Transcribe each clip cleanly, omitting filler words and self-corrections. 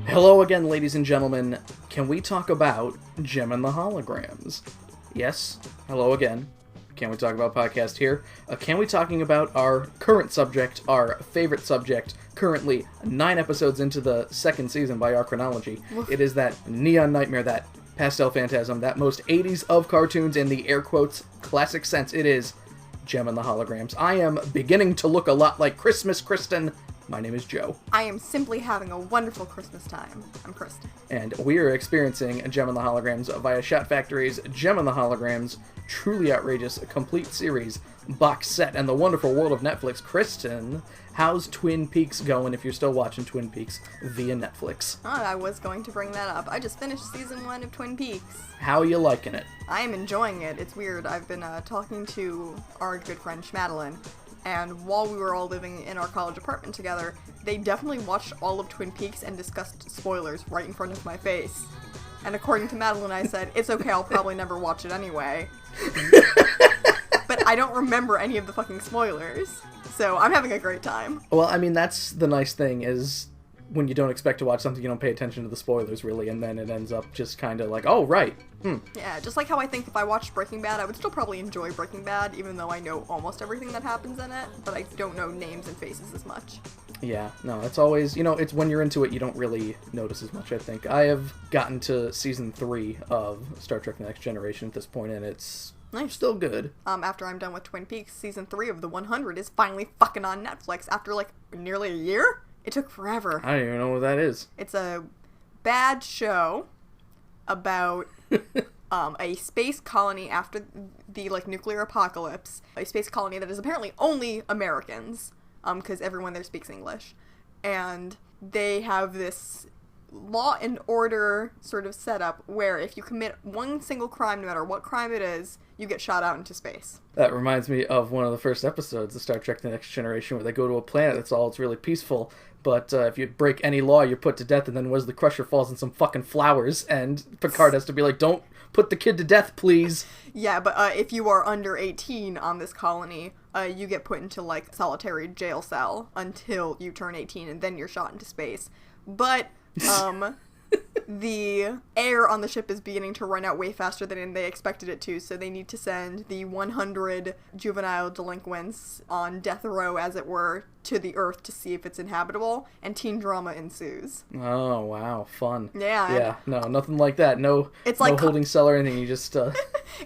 Hello again, ladies and gentlemen. Can we talk about Gem and the Holograms? Yes, hello again. Can we talk about podcast here? Can we talking about our current subject, our favorite subject, currently 9 episodes into the 2nd season by our chronology. It is that neon nightmare, that pastel phantasm, that most 80s of cartoons in the air quotes classic sense. It is Gem and the Holograms. I am beginning to look a lot like Christmas Kristen. My name is Joe. I am simply having a wonderful Christmas time. I'm Kristen. And we are experiencing Gem and the Holograms via Shot Factory's Gem and the Holograms Truly Outrageous Complete Series box set and the wonderful world of Netflix. Kristen, how's Twin Peaks going if you're still watching Twin Peaks via Netflix? Oh, I was going to bring that up. I just finished season 1 of Twin Peaks. How are you liking it? I am enjoying it. It's weird. I've been talking to our good friend Madeline, and while we were all living in our college apartment together, they definitely watched all of Twin Peaks and discussed spoilers right in front of my face. And according to Madeline, I said, it's okay, I'll probably never watch it anyway. But I don't remember any of the fucking spoilers. So I'm having a great time. Well, I mean, that's the nice thing is when you don't expect to watch something, you don't pay attention to the spoilers, really, and then it ends up just kind of like, oh, right. Yeah, just like how I think if I watched Breaking Bad, I would still probably enjoy Breaking Bad, even though I know almost everything that happens in it, but I don't know names and faces as much. Yeah, no, it's always, it's when you're into it, you don't really notice as much, I think. I have gotten to season 3 of Star Trek The Next Generation at this point, and it's still good. After I'm done with Twin Peaks, season 3 of The 100 is finally fucking on Netflix after, nearly a year? It took forever. I don't even know what that is. It's a bad show about a space colony after the, nuclear apocalypse. A space colony that is apparently only Americans, because everyone there speaks English. And they have this law and order sort of setup where if you commit one single crime, no matter what crime it is, you get shot out into space. That reminds me of one of the first episodes of Star Trek The Next Generation where they go to a planet it's really peaceful, but if you break any law, you're put to death, and then Wesley Crusher falls in some fucking flowers, and Picard has to be like, don't put the kid to death, please. Yeah, but if you are under 18 on this colony, you get put into, solitary jail cell until you turn 18, and then you're shot into space. But the air on the ship is beginning to run out way faster than they expected it to, so they need to send the 100 juvenile delinquents on death row, as it were, to the Earth to see if it's inhabitable, and teen drama ensues. Oh, wow, fun. Yeah. Yeah, no, nothing like that. No, it's no holding cell or anything, you just...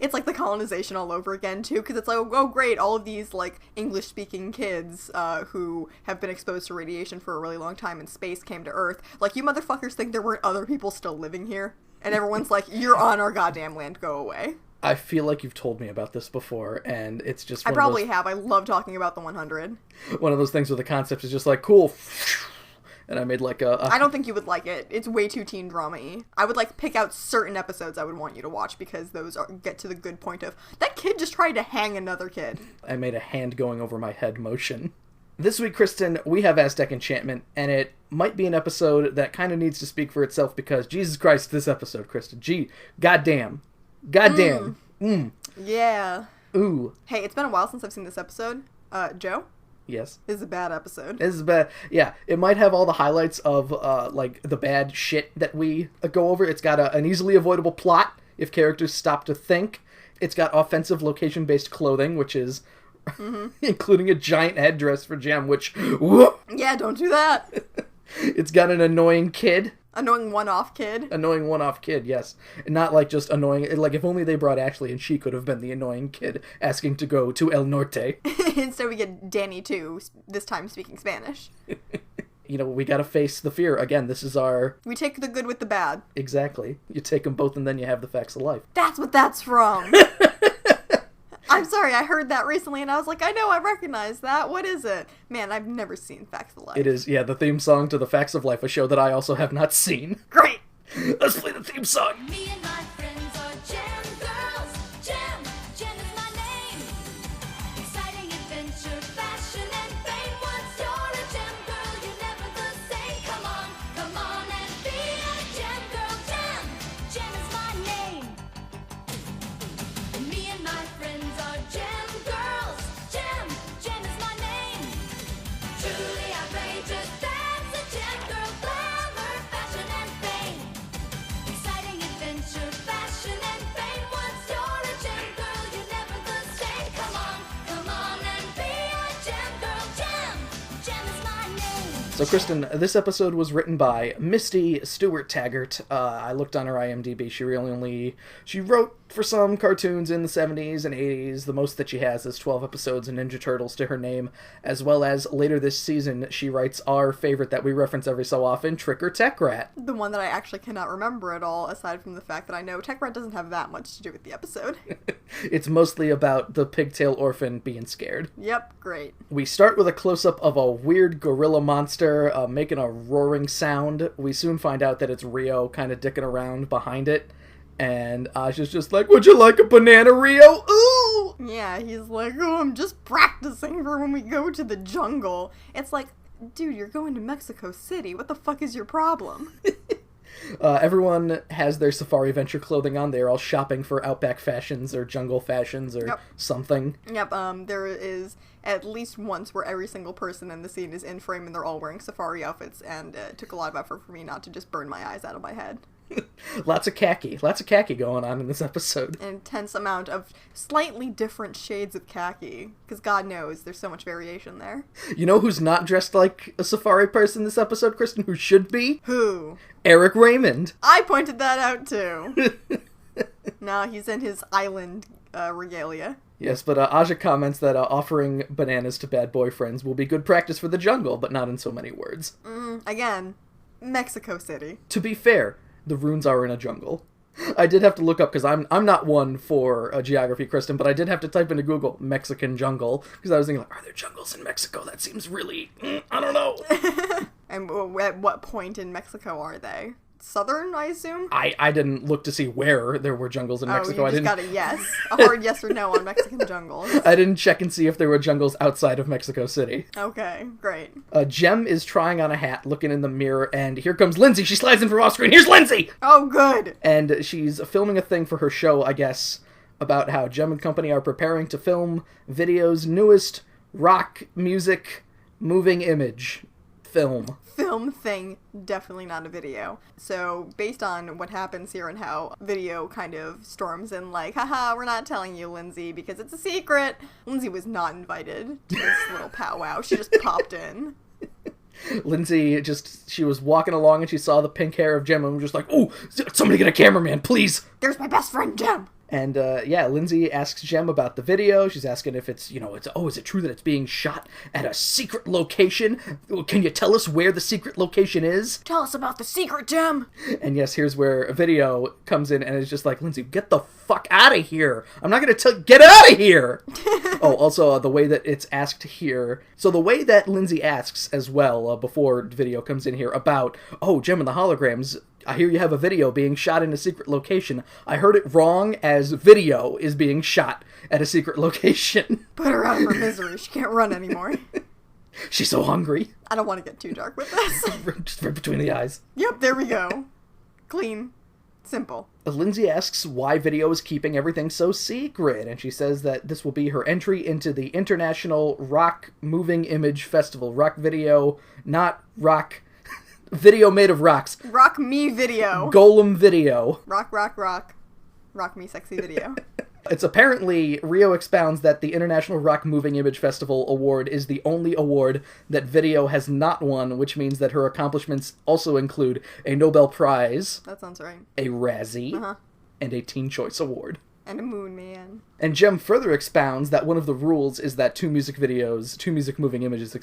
It's like the colonization all over again, too, because it's like, oh, great, all of these, English-speaking kids who have been exposed to radiation for a really long time in space came to Earth. You motherfuckers think there weren't other people still living here? And everyone's like, you're on our goddamn land, go away. I feel like you've told me about this before, and it's just I probably have. I love talking about the 100. One of those things where the concept is just cool. And I made I don't think you would like it. It's way too teen drama-y. I would pick out certain episodes I would want you to watch because those get to the good point of, that kid just tried to hang another kid. I made a hand going over my head motion. This week, Kristen, we have Aztec Enchantment, and it might be an episode that kind of needs to speak for itself because, Jesus Christ, this episode, Kristen. Gee, goddamn. Goddamn. Yeah. Ooh. Hey, it's been a while since I've seen this episode. Joe? Yes. This is a bad episode. This is bad. Yeah, it might have all the highlights of, the bad shit that we go over. It's got an easily avoidable plot if characters stop to think. It's got offensive location-based clothing, which is... including a giant headdress for Gem, which... Whoop! Yeah, don't do that. It's got an annoying kid. Annoying one-off kid. Annoying one-off kid, yes. And not just annoying... if only they brought Ashley and she could have been the annoying kid asking to go to El Norte. Instead we get Danny too, this time speaking Spanish. We gotta face the fear. Again, this is our... We take the good with the bad. Exactly. You take them both and then you have the facts of life. That's what that's from! I'm sorry, I heard that recently and I was like, I know, I recognize that. What is it? Man, I've never seen Facts of Life. It is, the theme song to The Facts of Life, a show that I also have not seen. Great! Let's play the theme song! Me and my friends are Gem girls. Gem, Gem is my name. Exciting adventure, fashion and fame. Once you're a Gem girl, you're never the same. Come on and be a Gem girl. Gem, Gem is my name. Me and my friends are Gem girls. Gem, Gem is my name. Truly outrageous, that's a Gem girl. Glamour, fashion So, Kristen, this episode was written by Misty Stewart Taggart. I looked on her IMDb. She wrote for some cartoons in the 70s and 80s. The most that she has is 12 episodes of Ninja Turtles to her name, as well as later this season, she writes our favorite that we reference every so often, Trick or Tech Rat. The one that I actually cannot remember at all, aside from the fact that I know Tech Rat doesn't have that much to do with the episode. It's mostly about the pigtail orphan being scared. Yep, great. We start with a close-up of a weird gorilla monster making a roaring sound. We soon find out that it's Rio kind of dicking around behind it. And Aja's just like, would you like a banana, Rio? Ooh! Yeah, he's like, oh, I'm just practicing for when we go to the jungle. It's like, dude, you're going to Mexico City. What the fuck is your problem? Everyone has their Safari Venture clothing on. They're all shopping for Outback fashions or jungle fashions or something. Yep, there is at least once where every single person in the scene is in frame and they're all wearing safari outfits, and it took a lot of effort for me not to just burn my eyes out of my head. Lots of khaki going on in this episode. An intense amount of slightly different shades of khaki, because God knows there's so much variation there. You know who's not dressed like a safari person this episode, Kristen? Who should be? Who? Eric Raymond. I pointed that out too. No, he's in his island regalia. Yes, but Aja comments that offering bananas to bad boyfriends will be good practice for the jungle, but not in so many words. Again, Mexico City. To be fair, the runes are in a jungle. I did have to look up, because I'm not one for geography, Kristen, but I did have to type into Google Mexican jungle, because I was thinking, like, are there jungles in Mexico? That seems really, I don't know. And at what point in Mexico are they? Southern, I assume? I didn't look to see where there were jungles in Mexico. You just got a yes. A hard yes or no on Mexican jungles. I didn't check and see if there were jungles outside of Mexico City. Okay, great. Jem is trying on a hat, looking in the mirror, and here comes Lindsay. She slides in from off screen. Here's Lindsay! Oh, good! And she's filming a thing for her show, I guess, about how Jem and Company are preparing to film video's newest rock music moving image film thing, definitely not a video. So, based on what happens here and how video kind of storms in like, haha, we're not telling you, Lindsay, because it's a secret. Lindsay was not invited to this little powwow. She just popped in. Lindsay she was walking along and she saw the pink hair of Jem and was just like, ooh, somebody get a cameraman, please. There's my best friend, Jem. And, Lindsay asks Jem about the video. She's asking if it's, is it true that it's being shot at a secret location? Can you tell us where the secret location is? Tell us about the secret, Jem! And yes, here's where a video comes in and is just like, Lindsay, get the fuck out of here! I'm not gonna get out of here! Also, the way that it's asked here. So the way that Lindsay asks as well, before video comes in here, about, Jem and the holograms, I hear you have a video being shot in a secret location. I heard it wrong, as video is being shot at a secret location. Put her out of her misery. She can't run anymore. She's so hungry. I don't want to get too dark with this. Just right between the eyes. Yep, there we go. Clean. Simple. Lindsay asks why video is keeping everything so secret, and she says that this will be her entry into the International Rock Moving Image Festival. Rock video, not rock... Video made of rocks. Rock me video. Golem video. Rock, rock, rock. Rock me sexy video. It's apparently, Rio expounds that the International Rock Moving Image Festival award is the only award that video has not won, which means that her accomplishments also include a Nobel Prize. That sounds right. A Razzie. And a Teen Choice Award. And a Moon Man. And Jem further expounds that one of the rules is that two music moving images,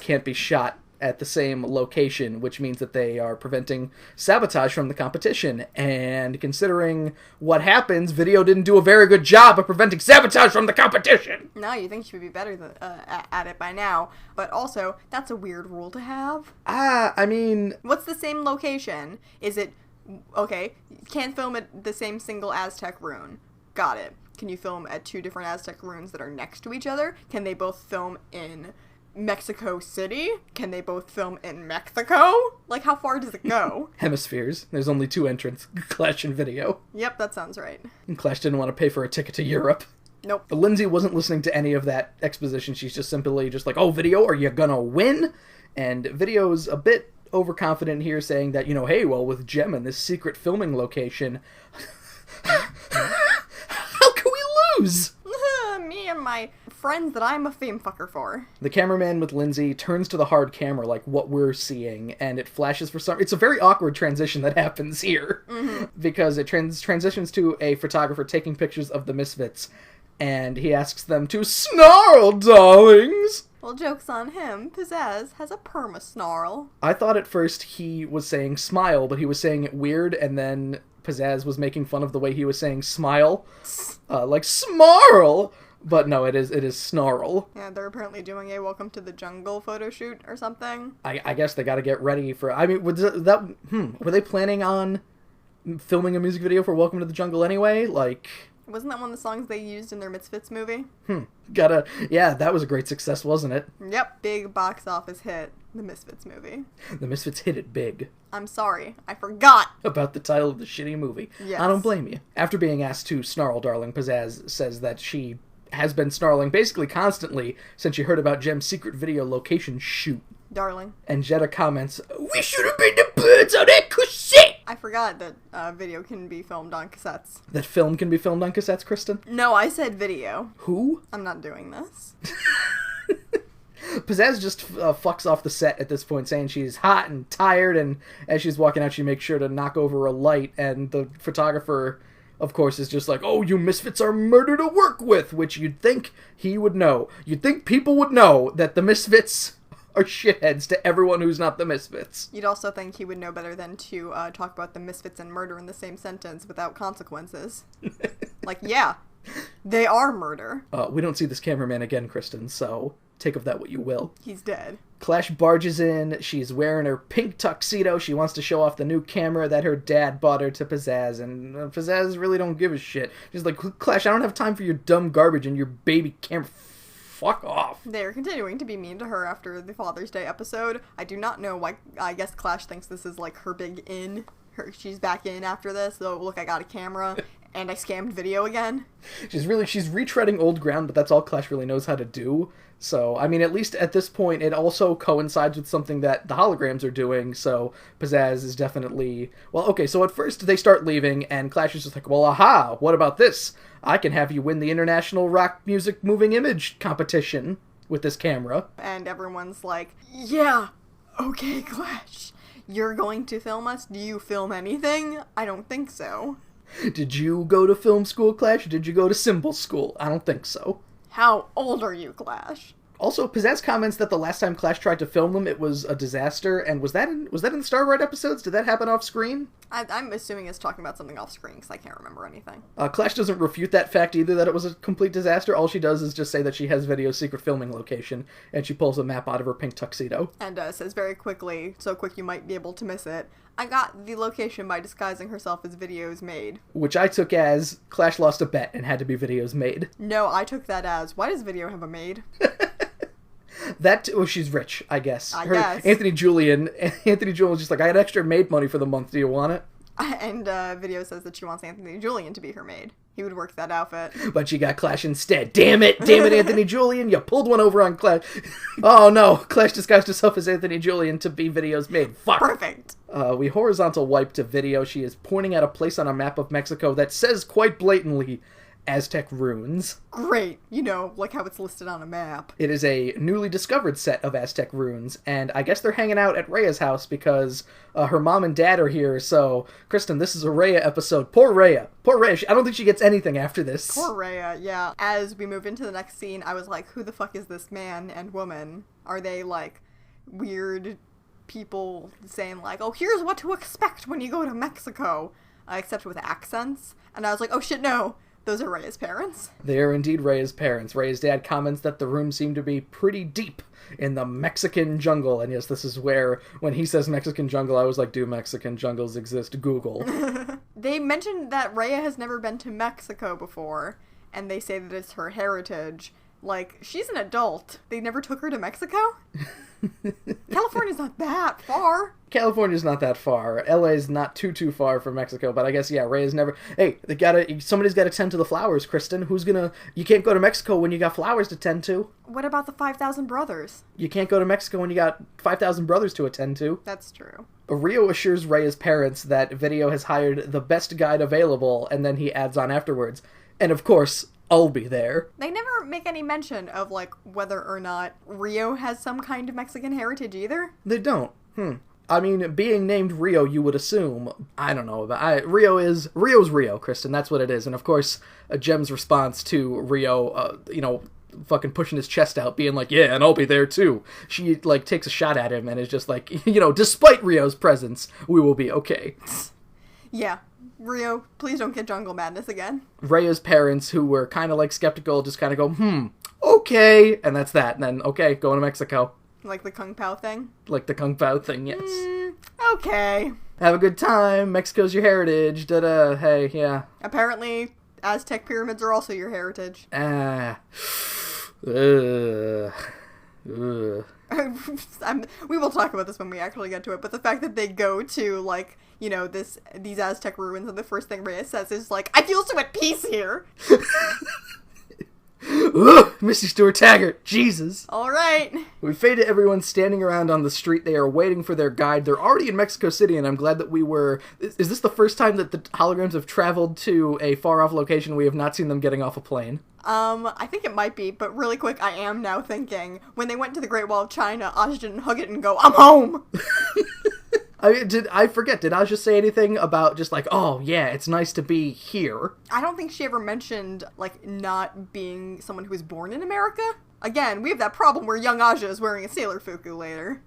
can't be shot at the same location, which means that they are preventing sabotage from the competition. And considering what happens, video didn't do a very good job of preventing sabotage from the competition. No, you think she would be better at it by now. But also, that's a weird rule to have. I mean... What's the same location? Is it... Okay, can't film at the same single Aztec rune. Got it. Can you film at two different Aztec runes that are next to each other? Can they both film in Mexico City? Can they both film in Mexico? Like, how far does it go? Hemispheres. There's only two entrants. Clash and video. Yep, that sounds right. And Clash didn't want to pay for a ticket to Europe. Nope. Lindsay wasn't listening to any of that exposition. She's just simply just like, video, are you gonna win? And video's a bit overconfident here, saying that, hey, well, with Jem in this secret filming location, how can we lose? Me and my friends that I'm a fame fucker for. The cameraman with Lindsay turns to the hard camera, like what we're seeing, and it flashes for some... It's a very awkward transition that happens here, because it transitions to a photographer taking pictures of the Misfits, and he asks them to snarl, darlings! Well, joke's on him. Pizzazz has a perma-snarl. I thought at first he was saying smile, but he was saying it weird, and then Pizzazz was making fun of the way he was saying smile. Like, smarl! But no, it is snarl. Yeah, they're apparently doing a Welcome to the Jungle photo shoot or something. I guess they gotta get ready for... I mean, were they planning on filming a music video for Welcome to the Jungle anyway? Like... Wasn't that one of the songs they used in their Misfits movie? Yeah, that was a great success, wasn't it? Yep, big box office hit. The Misfits movie. The Misfits hit it big. I'm sorry, I forgot! About the title of the shitty movie. Yes. I don't blame you. After being asked to snarl, darling, Pizzazz says that she has been snarling basically constantly since she heard about Jem's secret video location shoot. Darling. And Jetta comments, "We should have been the birds on that cassette!" I forgot that video can be filmed on cassettes. That film can be filmed on cassettes, Kristen? No, I said video. Who? I'm not doing this. Pizzazz just fucks off the set at this point, saying she's hot and tired, and as she's walking out, she makes sure to knock over a light, and the photographer, of course, is just like, "Oh, you Misfits are murder to work with," which you'd think he would know. You'd think people would know that the Misfits are shitheads to everyone who's not the Misfits. You'd also think he would know better than to talk about the Misfits and murder in the same sentence without consequences. Like, yeah, they are murder. We don't see this cameraman again, Kristen, so take of that what you will. He's dead. Clash barges in. She's wearing her pink tuxedo. She wants to show off the new camera that her dad bought her to Pizzazz, and Pizzazz really don't give a shit. She's like, "Clash, I don't have time for your dumb garbage and your baby camera. Fuck off." They are continuing to be mean to her after the Father's Day episode. I do not know why. I guess Clash thinks this is like her big in. She's back in after this. So look, I got a camera and I scammed video again. She's retreading old ground, but that's all Clash really knows how to do. So, I mean, at least at this point, it also coincides with something that the holograms are doing, so Pizzazz is definitely... Well, okay, so at first they start leaving, and Clash is just like, "Well, aha, what about this? I can have you win the International Rock Music Moving Image competition with this camera." And everyone's like, "Yeah, okay, Clash. You're going to film us? Do you film anything? I don't think so." Did you go to film school, Clash, or did you go to cymbal school? I don't think so. How old are you, Clash? Also, Pizzazz comments that the last time Clash tried to film them, it was a disaster, and was that in the Starbright episodes? Did that happen off screen? I'm assuming it's talking about something off screen, because I can't remember anything. Clash doesn't refute that fact either, that it was a complete disaster. All she does is just say that she has Video's secret filming location, and she pulls a map out of her pink tuxedo. And says very quickly, so quick you might be able to miss it, "I got the location by disguising herself as Video's maid." Which I took as Clash lost a bet and had to be Video's maid. No, I took that as, why does Video have a maid? She's rich, I guess. I guess. Anthony Julian was just like, "I had extra maid money for the month, do you want it?" And Video says that she wants Anthony Julian to be her maid. He would work that outfit. But she got Clash instead. Damn it, Anthony Julian, you pulled one over on Clash. Oh no, Clash disguised herself as Anthony Julian to be Video's maid. Fuck. Perfect. We horizontal wipe to Video. She is pointing at a place on a map of Mexico that says quite blatantly, Aztec runes. Great. You know, like how it's listed on a map. It is a newly discovered set of Aztec runes, and I guess they're hanging out at Rhea's house because her mom and dad are here, so, Kristen, this is a Rhea episode. Poor Rhea. I don't think she gets anything after this. Poor Rhea, yeah. As we move into the next scene, I was like, who the fuck is this man and woman? Are they, like, weird people saying, like, "Oh, here's what to expect when you go to Mexico," except with accents? And I was like, oh shit, no. Those are Rhea's parents. They are indeed Rhea's parents. Rhea's dad comments that the rooms seem to be pretty deep in the Mexican jungle. And yes, this is where, when he says Mexican jungle, I was like, do Mexican jungles exist? Google. They mentioned that Rhea has never been to Mexico before, and they say that it's her heritage. Like, she's an adult. They never took her to Mexico? California's not that far. California's not that far. LA's not too far from Mexico, but I guess, yeah, Rhea's never... Hey, somebody's gotta tend to the flowers, Kristen. You can't go to Mexico when you got flowers to tend to. What about the 5,000 brothers? You can't go to Mexico when you got 5,000 brothers to attend to. That's true. Rio assures Rhea's parents that Video has hired the best guide available, and then he adds on afterwards. And of course, I'll be there. They never make any mention of, like, whether or not Rio has some kind of Mexican heritage either. They don't. I mean, being named Rio, you would assume. I don't know. Rio's Rio, Kristen. That's what it is. And of course, Jem's response to Rio, fucking pushing his chest out, being like, yeah, and I'll be there too. She, like, takes a shot at him and is just like, despite Rio's presence, we will be okay. Yeah. Rio, please don't get jungle madness again. Rhea's parents, who were kind of, like, skeptical, just kind of go, okay. And that's that. And then, okay, going to Mexico. Like the Kung Pao thing? Like the Kung Pao thing, yes. Okay. Have a good time. Mexico's your heritage. Da-da. Hey, yeah. Apparently, Aztec pyramids are also your heritage. We will talk about this when we actually get to it, but the fact that they go to, like, these Aztec ruins, and the first thing Rhea says is, like, I feel so at peace here. Ugh, Missy Stewart Taggart, Jesus. All right. We fade to everyone standing around on the street. They are waiting for their guide. They're already in Mexico City, and I'm glad that we were... Is this the first time that the holograms have traveled to a far-off location we have not seen them getting off a plane? I think it might be, but really quick, I am now thinking, when they went to the Great Wall of China, Aja didn't hug it and go, I'm home! I forget, did Aja say anything about just like, oh, yeah, it's nice to be here? I don't think she ever mentioned, like, not being someone who was born in America. Again, we have that problem where young Aja is wearing a sailor fuku later.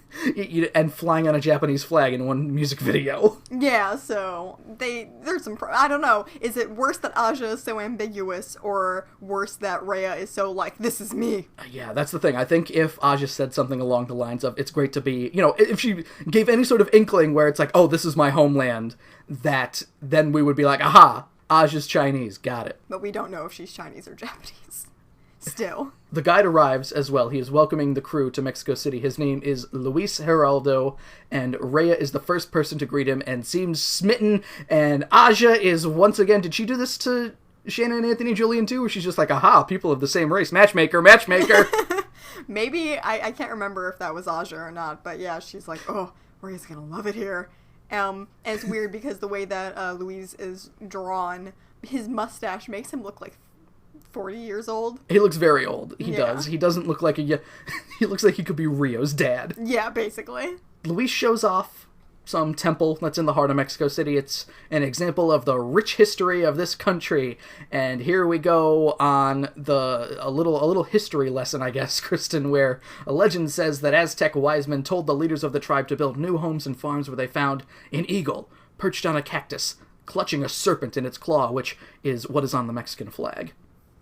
And flying on a Japanese flag in one music video. Yeah, so, there's some, I don't know, is it worse that Aja is so ambiguous, or worse that Rhea is so, like, this is me? Yeah, that's the thing. I think if Aja said something along the lines of, it's great to be, if she gave any sort of inkling where it's like, oh, this is my homeland, then we would be like, aha, Aja's Chinese, got it. But we don't know if she's Chinese or Japanese. Still. The guide arrives as well. He is welcoming the crew to Mexico City. His name is Luis Geraldo, and Rhea is the first person to greet him and seems smitten, and Aja is once again... Did she do this to Shannon and Anthony Julian too? Or she's just like, aha, people of the same race. Matchmaker! Maybe, I can't remember if that was Aja or not, but yeah, she's like, oh, Rhea's gonna love it here. And it's weird because the way that Luis is drawn, his mustache makes him look like 40 years old. He looks very old. He does. He doesn't look like he looks like he could be Rio's dad. Yeah, basically. Luis shows off some temple that's in the heart of Mexico City. It's an example of the rich history of this country. And here we go on a little history lesson, I guess, Kristen, where a legend says that Aztec wise men told the leaders of the tribe to build new homes and farms where they found an eagle perched on a cactus, clutching a serpent in its claw, which is what is on the Mexican flag.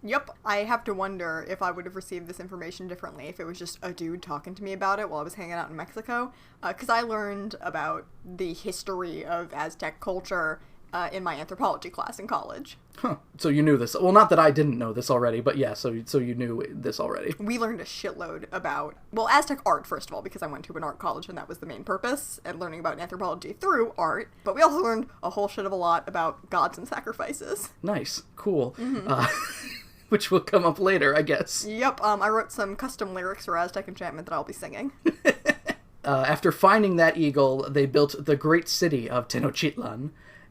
Yep, I have to wonder if I would have received this information differently if it was just a dude talking to me about it while I was hanging out in Mexico. Because I learned about the history of Aztec culture in my anthropology class in college. Huh. So you knew this. Well, not that I didn't know this already, but yeah, so you knew this already. We learned a shitload about, well, Aztec art, first of all, because I went to an art college and that was the main purpose, and learning about anthropology through art. But we also learned a whole shit of a lot about gods and sacrifices. Nice. Cool. Which will come up later, I guess. Yep, I wrote some custom lyrics for Aztec Enchantment that I'll be singing. After finding that eagle, they built the great city of Tenochtitlan.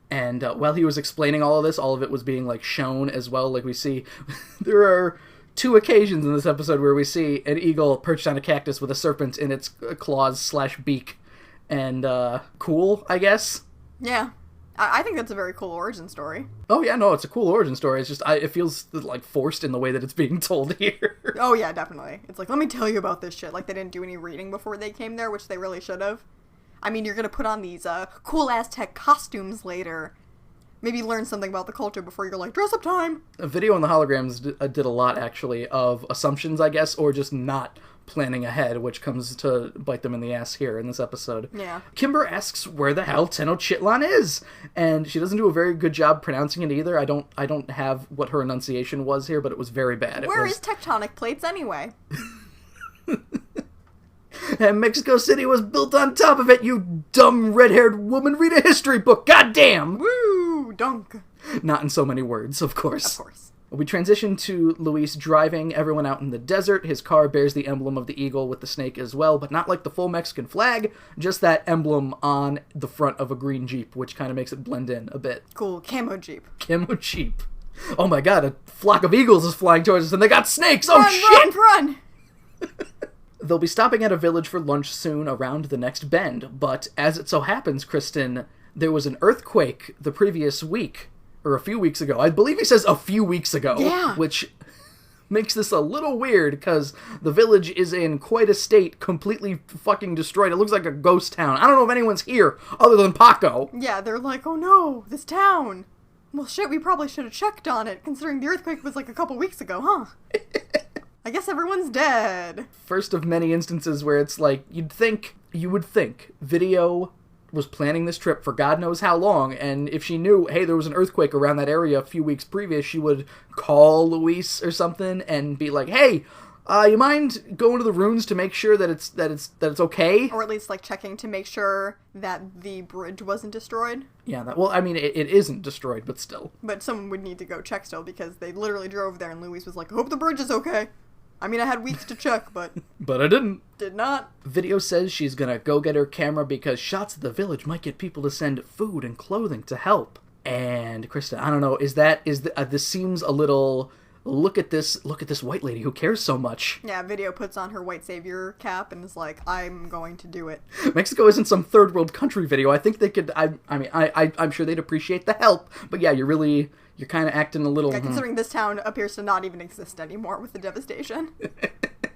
And while he was explaining all of this, all of it was being, like, shown as well. Like, we see, there are 2 occasions in this episode where we see an eagle perched on a cactus with a serpent in its claws/beak. And, cool, I guess? Yeah. I think that's a very cool origin story. Oh, yeah, no, it's a cool origin story. It's just, it feels, like, forced in the way that it's being told here. Oh, yeah, definitely. It's like, let me tell you about this shit. Like, they didn't do any reading before they came there, which they really should have. I mean, you're gonna put on these, cool Aztec costumes later. Maybe learn something about the culture before you're like, dress up time! A video on the holograms did a lot, actually, of assumptions, I guess, or just not planning ahead, which comes to bite them in the ass here in this episode. Yeah. Kimber asks where the hell Tenochtitlan is, and she doesn't do a very good job pronouncing it either. I don't have what her enunciation was here, but it was very bad. Where is tectonic plates anyway? And Mexico City was built on top of it, you dumb red-haired woman. Read a history book, goddamn! Woo! Dunk! Not in so many words, of course. Of course. We transition to Luis driving everyone out in the desert. His car bears the emblem of the eagle with the snake as well, but not like the full Mexican flag, just that emblem on the front of a green Jeep, which kind of makes it blend in a bit. Cool. Camo Jeep. Camo Jeep. Oh my god, a flock of eagles is flying towards us and they got snakes! Oh Run, shit! run! They'll be stopping at a village for lunch soon around the next bend, but as it so happens, Kristen, there was an earthquake the previous week, or a few weeks ago. I believe he says a few weeks ago. Yeah. Which makes this a little weird, because the village is in quite a state, completely fucking destroyed. It looks like a ghost town. I don't know if anyone's here, other than Paco. Yeah, they're like, oh no, this town. Well, shit, we probably should have checked on it, considering the earthquake was like a couple weeks ago, huh? I guess everyone's dead. First of many instances where it's like, you would think Video was planning this trip for God knows how long, and if she knew, hey, there was an earthquake around that area a few weeks previous, she would call Luis or something and be like, hey, you mind going to the ruins to make sure that it's okay? Or at least, like, checking to make sure that the bridge wasn't destroyed. Yeah, well, I mean, it isn't destroyed, but still. But someone would need to go check still, because they literally drove there and Luis was like, I hope the bridge is okay. I mean, I had weeks to check, but... But I didn't. Did not. Video says she's gonna go get her camera because shots of the village might get people to send food and clothing to help. And, Kristen, I don't know, this seems a little... Look at this white lady who cares so much. Yeah, Video puts on her white savior cap and is like, I'm going to do it. Mexico isn't some third world country, Video. I think they could, I'm sure they'd appreciate the help. But yeah, you're kind of acting a little... Yeah, considering this town appears to not even exist anymore with the devastation.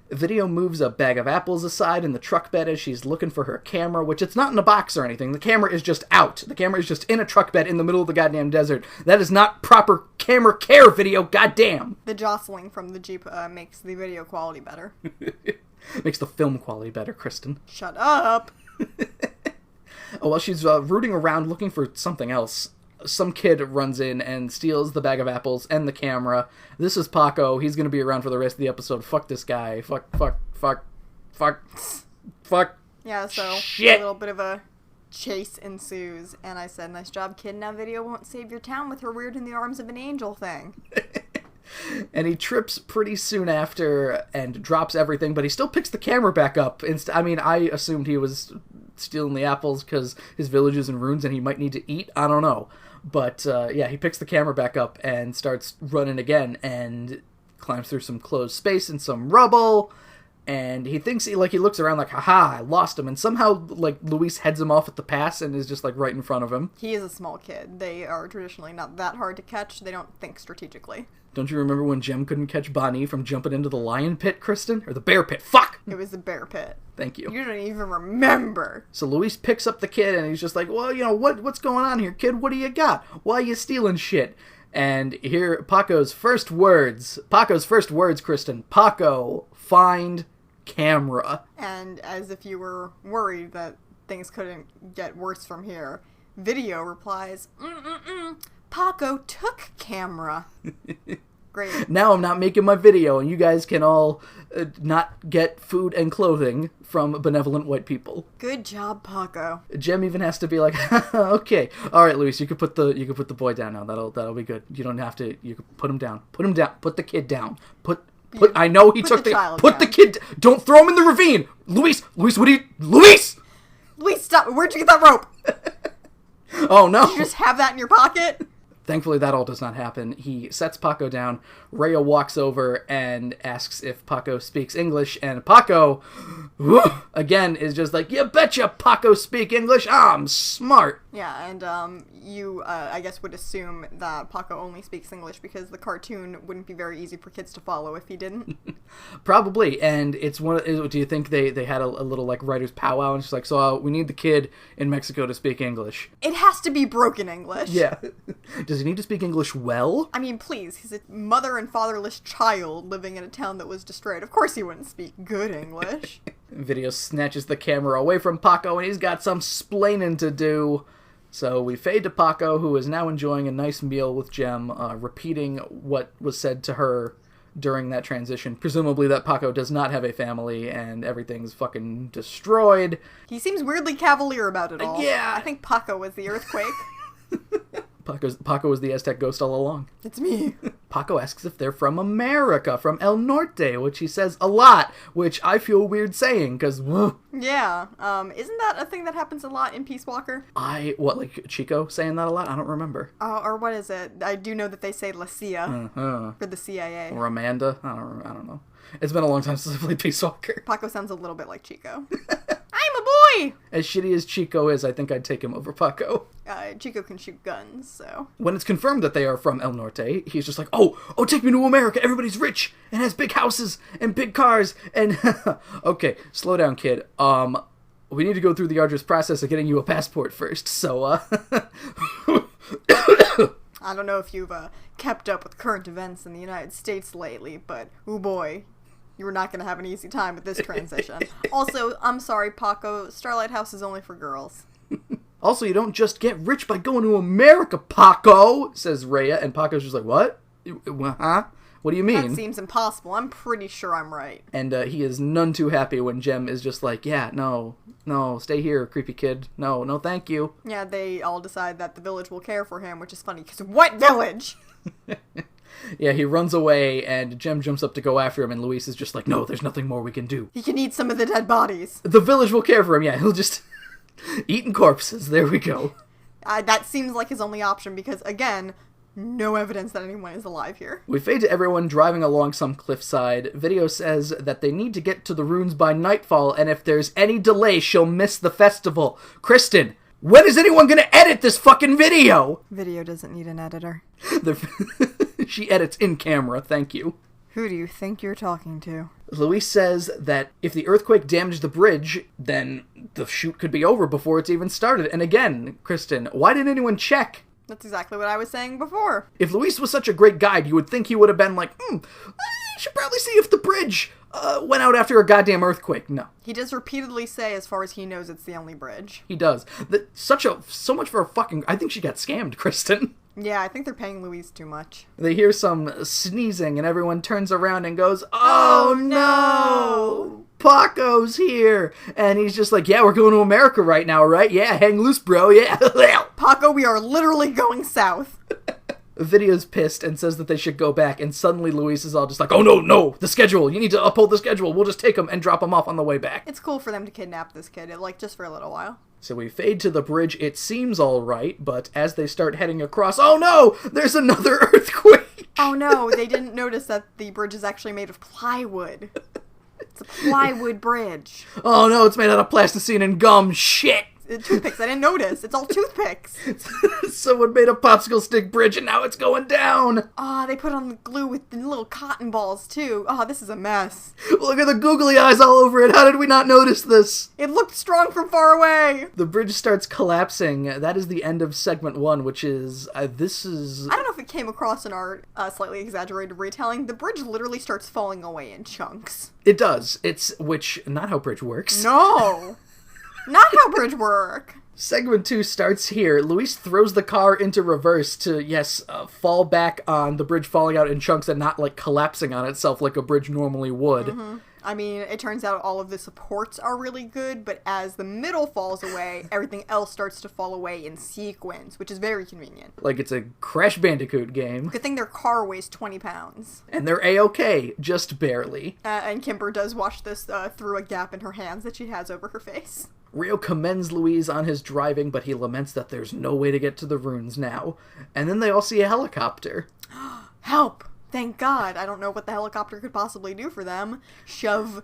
Video moves a bag of apples aside in the truck bed as she's looking for her camera, which it's not in a box or anything. The camera is just out. The camera is just in a truck bed in the middle of the goddamn desert. That is not proper camera care, Video, goddamn! The jostling from the Jeep makes the video quality better. Makes the film quality better, Kristen. Shut up! Oh, well, she's rooting around looking for something else. Some kid runs in and steals the bag of apples and the camera. This is Paco. He's going to be around for the rest of the episode. Fuck this guy. Fuck. Yeah, so Shit. a little bit of a chase ensues, and I said, nice job, kid. Now Video won't save your town with her weird in the arms of an angel thing. And he trips pretty soon after and drops everything, but he still picks the camera back up. I assumed he was stealing the apples because his village is in ruins and he might need to eat. I don't know. But, yeah, he picks the camera back up and starts running again and climbs through some closed space and some rubble. And he thinks, he looks around like, haha, I lost him. And somehow, Luis heads him off at the pass and is just, right in front of him. He is a small kid. They are traditionally not that hard to catch. They don't think strategically. Don't you remember when Jem couldn't catch Bonnie from jumping into the lion pit, Kristen? Or the bear pit? Fuck! It was the bear pit. Thank you. You don't even remember. So Luis picks up the kid and he's just like, well, what's going on here, kid? What do you got? Why are you stealing shit? And here, Paco's first words, Kristen. Paco, find camera. And as if you were worried that things couldn't get worse from here, Video replies, Paco took camera. Great. Now I'm not making my video, and you guys can all not get food and clothing from benevolent white people. Good job, Paco. Jem even has to be like, okay, all right, Luis, you can put the boy down now. That'll be good. You don't have to. You can put him down. Put the kid down. I know he took the child put down. the kid. Don't throw him in the ravine, Luis. What do you, Luis? Luis, stop! Where'd you get that rope? Oh no! Did you just have that in your pocket? Thankfully, that all does not happen. He sets Paco down. Rhea walks over and asks if Paco speaks English, and Paco, again, is just like, you betcha Paco speak English, I'm smart. Yeah, and you, I guess, would assume that Paco only speaks English because the cartoon wouldn't be very easy for kids to follow if he didn't. Probably, and it's do you think they had a little, writer's powwow, and it's like, so we need the kid in Mexico to speak English? It has to be broken English. Yeah. Does he need to speak English well? I mean, please, he's a mother and fatherless child living in a town that was destroyed. Of course he wouldn't speak good English. Video snatches the camera away from Paco, and he's got some splaining to do. So we fade to Paco, who is now enjoying a nice meal with Jem, repeating what was said to her during that transition. Presumably that Paco does not have a family, and everything's fucking destroyed. He seems weirdly cavalier about it all. Yeah. I think Paco was the earthquake. Paco was the Aztec ghost all along. It's me. Paco asks if they're from America, from El Norte, which he says a lot, which I feel weird saying, because, Yeah, isn't that a thing that happens a lot in Peace Walker? like Chico saying that a lot? I don't remember. Or what is it? I do know that they say La CIA for the CIA. Or Amanda? I don't know. It's been a long time since I played Peace Walker. Paco sounds a little bit like Chico. I'm a boy! As shitty as Chico is, I think I'd take him over Paco. Chico can shoot guns, so... When it's confirmed that they are from El Norte, he's just like, oh, take me to America. Everybody's rich and has big houses and big cars and... Okay, slow down, kid. We need to go through the arduous process of getting you a passport first, so, I don't know if you've kept up with current events in the United States lately, but, oh boy, you're not going to have an easy time with this transition. Also, I'm sorry, Paco, Starlight House is only for girls. Also, you don't just get rich by going to America, Paco, says Rhea, and Paco's just like, what? Huh? What do you mean? That seems impossible. I'm pretty sure I'm right. And he is none too happy when Jem is just like, yeah, no, stay here, creepy kid. No, thank you. Yeah, they all decide that the village will care for him, which is funny, because what village? Yeah, he runs away, and Jem jumps up to go after him, and Luis is just like, no, there's nothing more we can do. He can eat some of the dead bodies. The village will care for him, yeah, he'll just... Eating corpses, there we go. That seems like his only option, because, again... No evidence that anyone is alive here. We fade to everyone driving along some cliffside. Video says that they need to get to the ruins by nightfall, and if there's any delay, she'll miss the festival. Kristen, when is anyone gonna edit this fucking video? Video doesn't need an editor. She edits in camera, thank you. Who do you think you're talking to? Luis says that if the earthquake damaged the bridge, then the shoot could be over before it's even started. And again, Kristen, why didn't anyone check? That's exactly what I was saying before. If Luis was such a great guide, you would think he would have been like, I should probably see if the bridge went out after a goddamn earthquake. No. He does repeatedly say, as far as he knows, it's the only bridge. He does. So much for a fucking... I think she got scammed, Kristen. Yeah, I think they're paying Luis too much. They hear some sneezing, and everyone turns around and goes, oh no! Paco's here! And he's just like, yeah, we're going to America right now, right? Yeah, hang loose, bro, yeah. Paco, we are literally going south. Video's pissed and says that they should go back, and suddenly Luis is all just like, oh no, the schedule, you need to uphold the schedule, we'll just take him and drop him off on the way back. It's cool for them to kidnap this kid, like, just for a little while. So we fade to the bridge, it seems alright, but as they start heading across, oh no, there's another earthquake! Oh no, they didn't notice that the bridge is actually made of plywood. It's a plywood bridge. Oh no, it's made out of plasticine and gum, shit! Toothpicks, I didn't notice. It's all toothpicks. Someone made a popsicle stick bridge and now it's going down. They put on the glue with the little cotton balls, too. This is a mess. Look at the googly eyes all over it. How did we not notice this? It looked strong from far away. The bridge starts collapsing. That is the end of segment 1, which is, I don't know if it came across in our slightly exaggerated retelling. The bridge literally starts falling away in chunks. It does. Not how bridge works. No. Not how bridge work. Segment 2 starts here. Luis throws the car into reverse to, fall back on the bridge falling out in chunks and not, collapsing on itself like a bridge normally would. Mm-hmm. I mean, it turns out all of the supports are really good, but as the middle falls away, everything else starts to fall away in sequence, which is very convenient. Like it's a Crash Bandicoot game. Good thing their car weighs 20 pounds. And they're A-okay, just barely. And Kimber does watch this through a gap in her hands that she has over her face. Rio commends Luis on his driving, but he laments that there's no way to get to the ruins now. And then they all see a helicopter. Help! Thank God. I don't know what the helicopter could possibly do for them. Shove,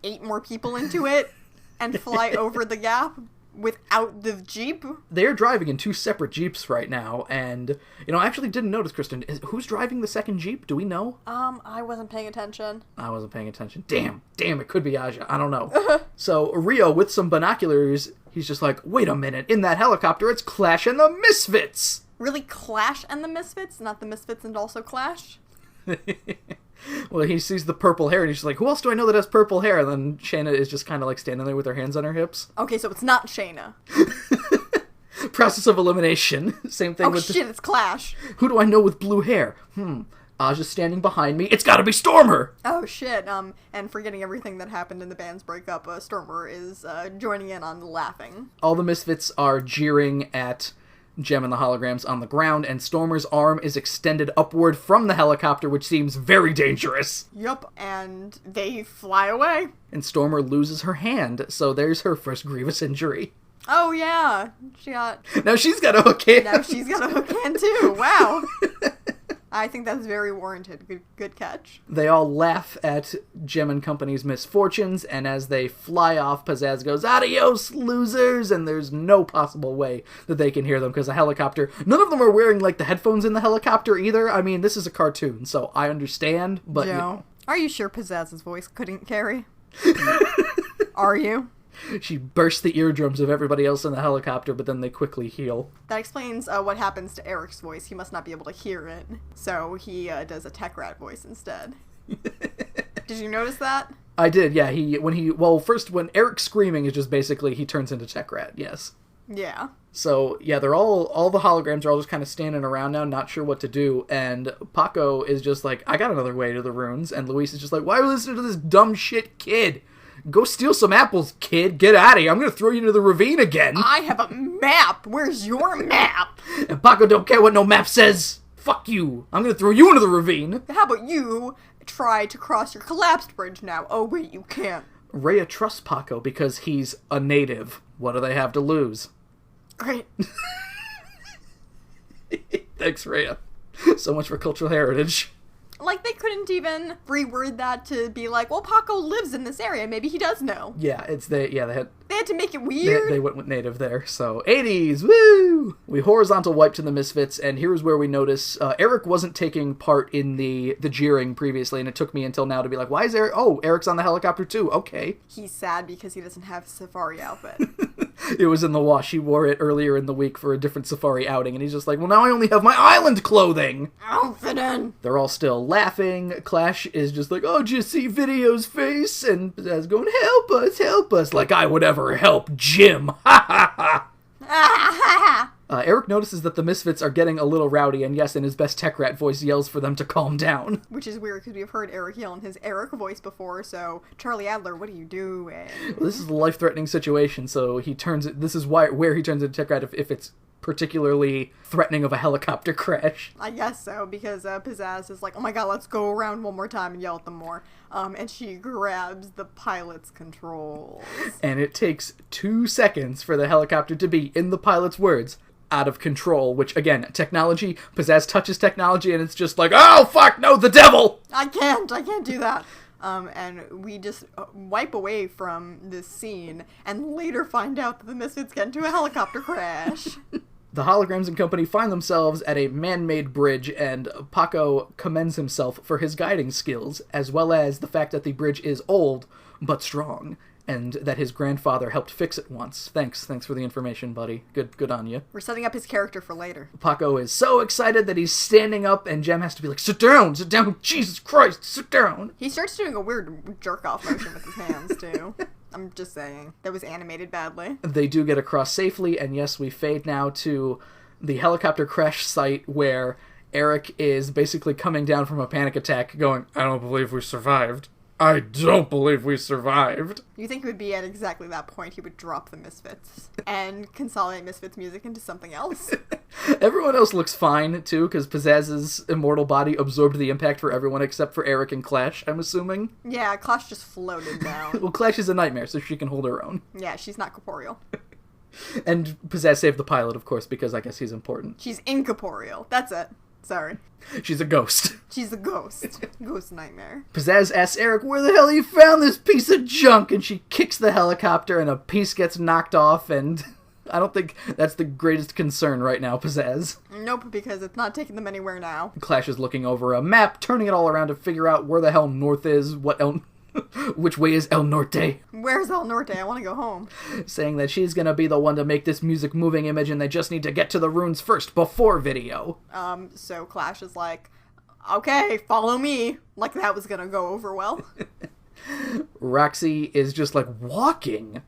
8 more people into it and fly over the gap without the Jeep? They're driving in 2 separate Jeeps right now, and, I actually didn't notice, Kristen. Who's driving the second Jeep? Do we know? I wasn't paying attention. I wasn't paying attention. Damn, it could be Aja. I don't know. So, Rio, with some binoculars, he's just like, wait a minute, in that helicopter, it's Clash and the Misfits! Really, Clash and the Misfits? Not the Misfits and also Clash? Well, he sees the purple hair, and he's just like, who else do I know that has purple hair? And then Shayna is just kind of, standing there with her hands on her hips. Okay, so it's not Shayna. Process of elimination. Same thing with... Oh, shit, it's Clash. Who do I know with blue hair? Aja's standing behind me. It's gotta be Stormer! Oh, shit. And forgetting everything that happened in the band's breakup, Stormer is joining in on laughing. All the Misfits are jeering at Jem and the holograms on the ground, and Stormer's arm is extended upward from the helicopter, which seems very dangerous. Yup, and they fly away. And Stormer loses her hand, so there's her first grievous injury. Oh, yeah. Now she's got a hook hand. Now she's got a hook hand, too. Wow. I think that's very warranted. Good catch. They all laugh at Jem and Company's misfortunes, and as they fly off, Pizzazz goes, "Adios, losers!" And there's no possible way that they can hear them, because the helicopter... None of them are wearing, like, the headphones in the helicopter, either. I mean, this is a cartoon, so I understand, but... Joe, are you sure Pizzazz's voice couldn't carry? Are you? She bursts the eardrums of everybody else in the helicopter, but then they quickly heal. That explains what happens to Eric's voice. He must not be able to hear it, so he does a tech rat voice instead. Did you notice that? I did, yeah. When Eric's screaming is just basically he turns into Tech Rat, yes. Yeah. So, yeah, they're all the holograms are all just kind of standing around now, not sure what to do, and Paco is just like, "I got another way to the runes," and Luis is just like, "Why are we listening to this dumb shit kid? Go steal some apples, kid. Get out of here. I'm going to throw you into the ravine again." I have a map. Where's your map? And Paco don't care what no map says. Fuck you. I'm going to throw you into the ravine. How about you try to cross your collapsed bridge now? Oh, wait, you can't. Rhea trusts Paco because he's a native. What do they have to lose? Great. Thanks, Rhea. So much for cultural heritage. Like, they couldn't even reword that to be like, well, Paco lives in this area. Maybe he does know. Yeah, they had to make it weird. They went with native there, so 80s, woo! We horizontal wipe to the Misfits, and here's where we notice Eric wasn't taking part in the jeering previously, and it took me until now to be like, why is Eric? Oh, Eric's on the helicopter too. Okay. He's sad because he doesn't have a safari outfit. It was in the wash. He wore it earlier in the week for a different safari outing, and he's just like, well, now I only have my island clothing. Outfit in. They're all still laughing. Clash is just like, oh, did you see Video's face? And Pizzazz going, help us, like I would ever help Jim. Ha ha ha. Eric notices that the Misfits are getting a little rowdy, and yes, in his best Tech Rat voice, yells for them to calm down. Which is weird, because we've heard Eric yell in his Eric voice before, so, Charlie Adler, what are you doing? Well, this is a life-threatening situation, so this is where he turns into Tech Rat if it's particularly threatening of a helicopter crash. I guess so, because Pizzazz is like, oh my god, let's go around one more time and yell at them more. And she grabs the pilot's controls. And it takes 2 seconds for the helicopter to be, in the pilot's words, out of control, which, again, technology, Pizzazz touches technology, and it's just like, oh, fuck, no, the devil! I can't do that. And we just wipe away from this scene, and later find out that the Misfits get into a helicopter crash. The holograms and company find themselves at a man-made bridge, and Paco commends himself for his guiding skills, as well as the fact that the bridge is old, but strong, and that his grandfather helped fix it once. Thanks for the information, buddy. Good on you. We're setting up his character for later. Paco is so excited that he's standing up, and Jem has to be like, sit down, Jesus Christ, sit down. He starts doing a weird jerk-off motion with his hands, too. I'm just saying. That was animated badly. They do get across safely, and yes, we fade now to the helicopter crash site where Eric is basically coming down from a panic attack going, I don't believe we survived. I don't believe we survived. You think it would be at exactly that point he would drop the Misfits and consolidate Misfits music into something else? Everyone else looks fine, too, because Pizzazz's immortal body absorbed the impact for everyone except for Eric and Clash, I'm assuming. Yeah, Clash just floated down. Well, Clash is a nightmare, so she can hold her own. Yeah, she's not corporeal. And Pizzazz saved the pilot, of course, because I guess he's important. She's incorporeal. That's it. Sorry. She's a ghost. She's a ghost. Ghost nightmare. Pizzazz asks Eric, where the hell you found this piece of junk? And she kicks the helicopter and a piece gets knocked off, and I don't think that's the greatest concern right now, Pizzazz. Nope, because it's not taking them anywhere now. Clash is looking over a map, turning it all around to figure out where the hell north is, which way is El Norte? Where's El Norte? I want to go home. Saying that she's gonna be the one to make this music moving image and they just need to get to the runes first, before video. So Clash is like, okay, follow me. Like that was gonna go over well. Roxy is just like, walking?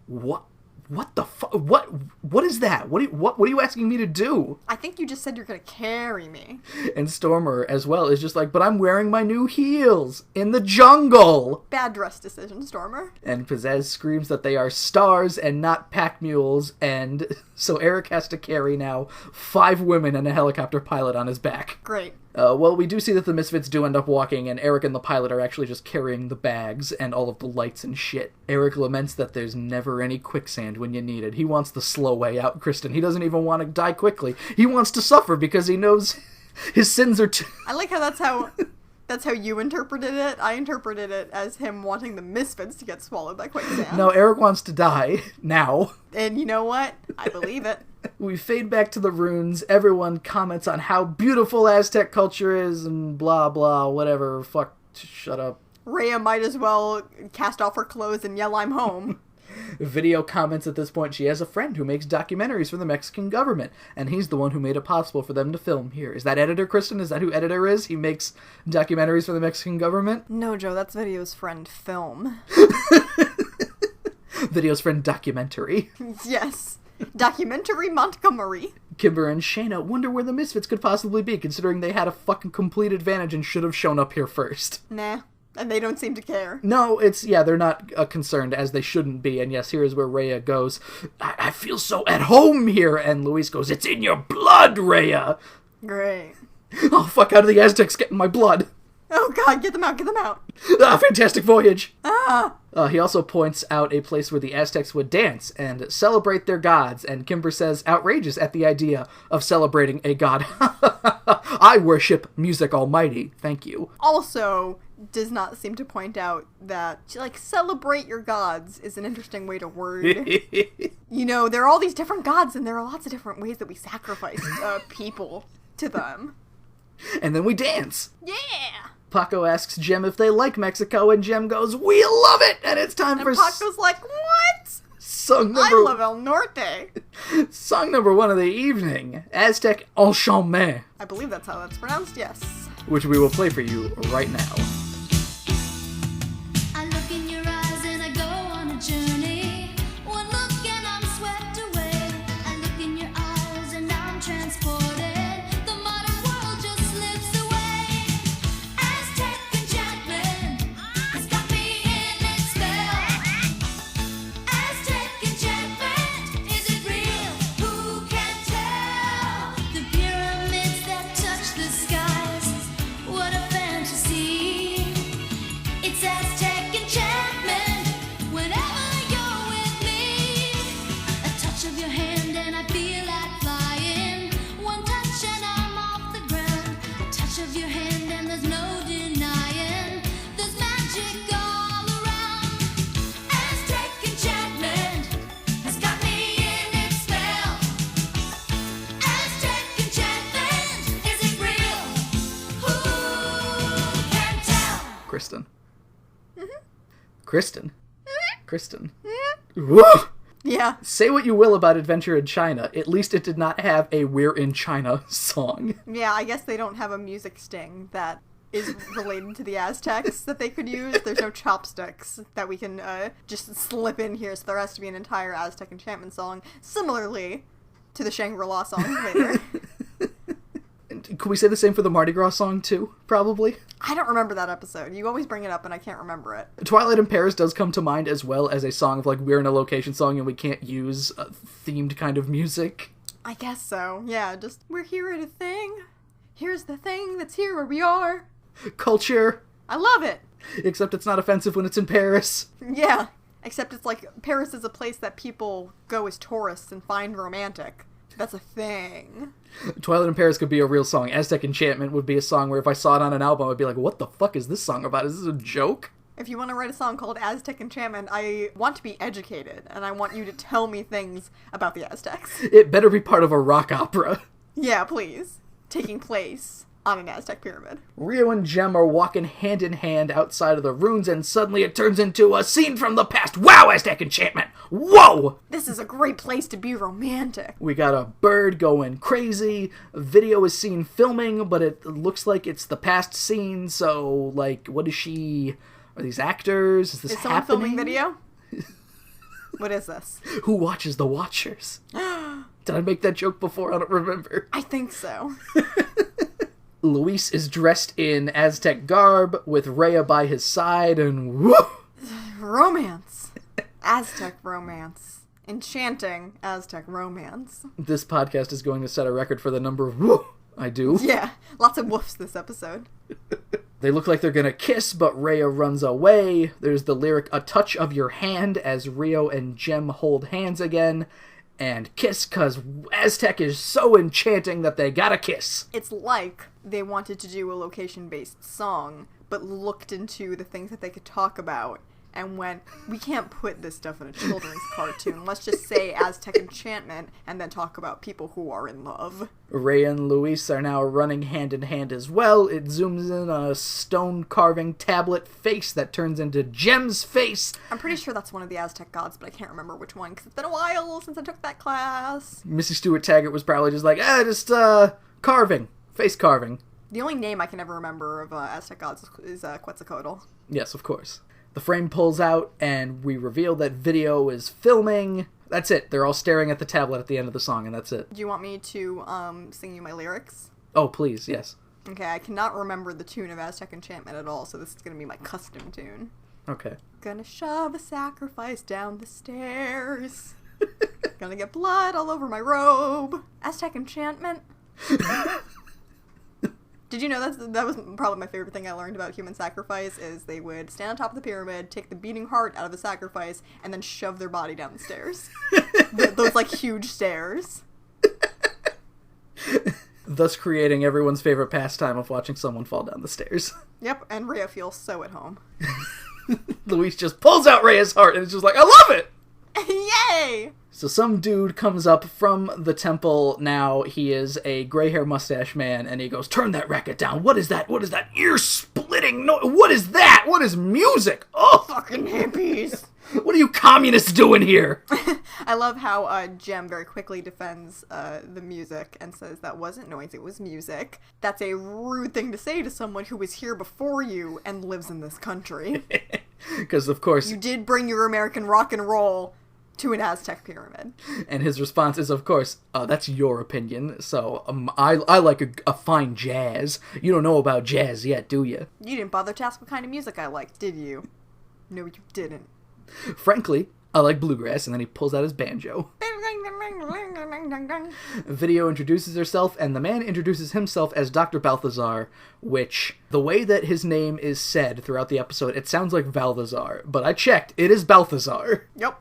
What the fuck? What is that? What are you asking me to do? I think you just said you're gonna carry me. And Stormer, as well, is just like, but I'm wearing my new heels in the jungle. Bad dress decision, Stormer. And Pizzazz screams that they are stars and not pack mules, and so Eric has to carry now 5 women and a helicopter pilot on his back. Great. Well, we do see that the Misfits do end up walking, and Eric and the pilot are actually just carrying the bags and all of the lights and shit. Eric laments that there's never any quicksand when you need it. He wants the slow way out, Kristen. He doesn't even want to die quickly. He wants to suffer because he knows his sins are too... I like how that's how you interpreted it. I interpreted it as him wanting the Misfits to get swallowed by quicksand. No, Eric wants to die. Now. And you know what? I believe it. We fade back to the runes. Everyone comments on how beautiful Aztec culture is and blah blah, whatever. Fuck, shut up. Rhea might as well cast off her clothes and yell, "I'm home." Video comments at this point she has a friend who makes documentaries for the Mexican government, and he's the one who made it possible for them to film here. Is that editor, Kristen? Is that who editor is? He makes documentaries for the Mexican government? No, Joe, that's Video's friend Film. Video's friend documentary. Yes. Documentary Montgomery. Kimber and Shayna wonder where the Misfits could possibly be, considering they had a fucking complete advantage and should have shown up here first. Nah. And they don't seem to care. No, they're not concerned, as they shouldn't be. And yes, here is where Rhea goes, I feel so at home here. And Luis goes, it's in your blood, Rhea. Great. Oh, fuck, how do the Aztecs get in my blood? Oh, God, get them out, get them out. Fantastic voyage. Ah. He also points out a place where the Aztecs would dance and celebrate their gods. And Kimber says, outrageous at the idea of celebrating a god. I worship music almighty. Thank you. Also, does not seem to point out that, celebrate your gods is an interesting way to word. You know, there are all these different gods, and there are lots of different ways that we sacrifice people to them. And then we dance. Yeah! Paco asks Jem if they like Mexico, and Jem goes, we love it! And it's time for... And Paco's like, what? Song number... I love El Norte. Song number 1 of the evening, Aztec Enchantment. I believe that's how that's pronounced, yes. Which we will play for you right now. I look in your eyes and I go on a journey. One look and I'm swept away. I look in your eyes and I'm transported. The modern world just slips away. Aztec enchantment has got me in its spell. Aztec enchantment, is it real? Who can tell? The pyramids that touch the skies, what a fantasy. It's Aztec enchantment whenever you're with me. A touch of your hand and I feel like flying. One touch and I'm off the ground. A touch of your hand and there's no denying. There's magic all around. Aztec enchantment has got me in its spell. Aztec enchantment, is it real? Who can tell? Kristen. Kristen. Kristen. Woo! Yeah. Say what you will about Adventure in China, at least it did not have a We're in China song. Yeah, I guess they don't have a music sting that is related to the Aztecs that they could use. There's no chopsticks that we can just slip in here, so there has to be an entire Aztec enchantment song, similarly to the Shangri-La song later. Could we say the same for the Mardi Gras song, too? Probably. I don't remember that episode. You always bring it up and I can't remember it. Twilight in Paris does come to mind as well as a song of, we're in a location song and we can't use a themed kind of music. I guess so. Yeah, just, we're here at a thing. Here's the thing that's here where we are. Culture. I love it. Except it's not offensive when it's in Paris. Yeah. Except it's Paris is a place that people go as tourists and find romantic. That's a thing. Twilight in Paris could be a real song. Aztec Enchantment would be a song where if I saw it on an album, I'd be like, what the fuck is this song about? Is this a joke? If you want to write a song called Aztec Enchantment, I want to be educated, and I want you to tell me things about the Aztecs. It better be part of a rock opera. Yeah, please. Taking place on an Aztec pyramid. Rio and Jem are walking hand in hand outside of the ruins, and suddenly it turns into a scene from the past. Wow, Aztec Enchantment! Whoa! This is a great place to be romantic. We got a bird going crazy. A video is seen filming, but it looks like it's the past scene, so, what is she... Are these actors? Is this Is someone happening? filming video? What is this? Who watches the Watchers? Did I make that joke before? I don't remember. I think so. Luis is dressed in Aztec garb with Rhea by his side, and woo! Romance. Aztec romance. Enchanting Aztec romance. This podcast is going to set a record for the number of woo I do. Yeah, lots of woofs this episode. They look like they're gonna kiss, but Rhea runs away. There's the lyric, "A touch of your hand," as Rio and Jem hold hands again. And kiss, cause Aztec is so enchanting that they gotta kiss. It's like they wanted to do a location-based song, but looked into the things that they could talk about, and went, we can't put this stuff in a children's cartoon. Let's just say Aztec enchantment, and then talk about people who are in love. Ray and Luis are now running hand in hand as well. It zooms in on a stone carving tablet face that turns into Jem's face. I'm pretty sure that's one of the Aztec gods, but I can't remember which one, because it's been a while since I took that class. Missy Stewart Taggart was probably just like, carving. Face carving. The only name I can ever remember of Aztec gods is Quetzalcoatl. Yes, of course. The frame pulls out, and we reveal that Video is filming. That's it. They're all staring at the tablet at the end of the song, and that's it. Do you want me to sing you my lyrics? Oh, please, yes. Okay, I cannot remember the tune of Aztec Enchantment at all, so this is going to be my custom tune. Okay. Gonna shove a sacrifice down the stairs. Gonna get blood all over my robe. Aztec Enchantment. Did you know that was probably my favorite thing I learned about human sacrifice, is they would stand on top of the pyramid, take the beating heart out of the sacrifice, and then shove their body down the stairs. Those, like, huge stairs. Thus creating everyone's favorite pastime of watching someone fall down the stairs. Yep, and Rhea feels so at home. Luis just pulls out Rhea's heart, and it's just like, I love it! Yay! So some dude comes up from the temple now. He is a gray hair mustache man, and he goes, turn that racket down. What is that? What is that ear-splitting noise? What is that? What is music? Oh, Fucking hippies! what are you communists doing here? I love how Jem very quickly defends the music and says that wasn't noise, it was music. That's a rude thing to say to someone who was here before you and lives in this country. Because, of course... You did bring your American rock and roll to an Aztec pyramid. And his response is, of course, that's your opinion. So I like a fine jazz. You don't know about jazz yet, do you? You didn't bother to ask what kind of music I liked, did you? No, you didn't. Frankly, I like bluegrass, and then he pulls out his banjo. Video introduces herself, and the man introduces himself as Dr. Balthazar, which, the way that his name is said throughout the episode, it sounds like Balthazar, but I checked, it is Balthazar. Yep.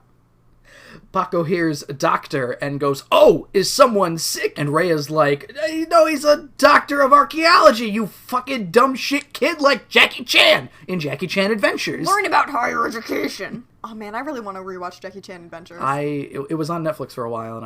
Paco hears doctor and goes, oh, is someone sick? And Rhea's like, no, he's a doctor of archaeology, you fucking dumb shit kid, like Jackie Chan in Jackie Chan Adventures. Learn about higher education. Oh man, I really want to rewatch Jackie Chan Adventures. It was on Netflix for a while, and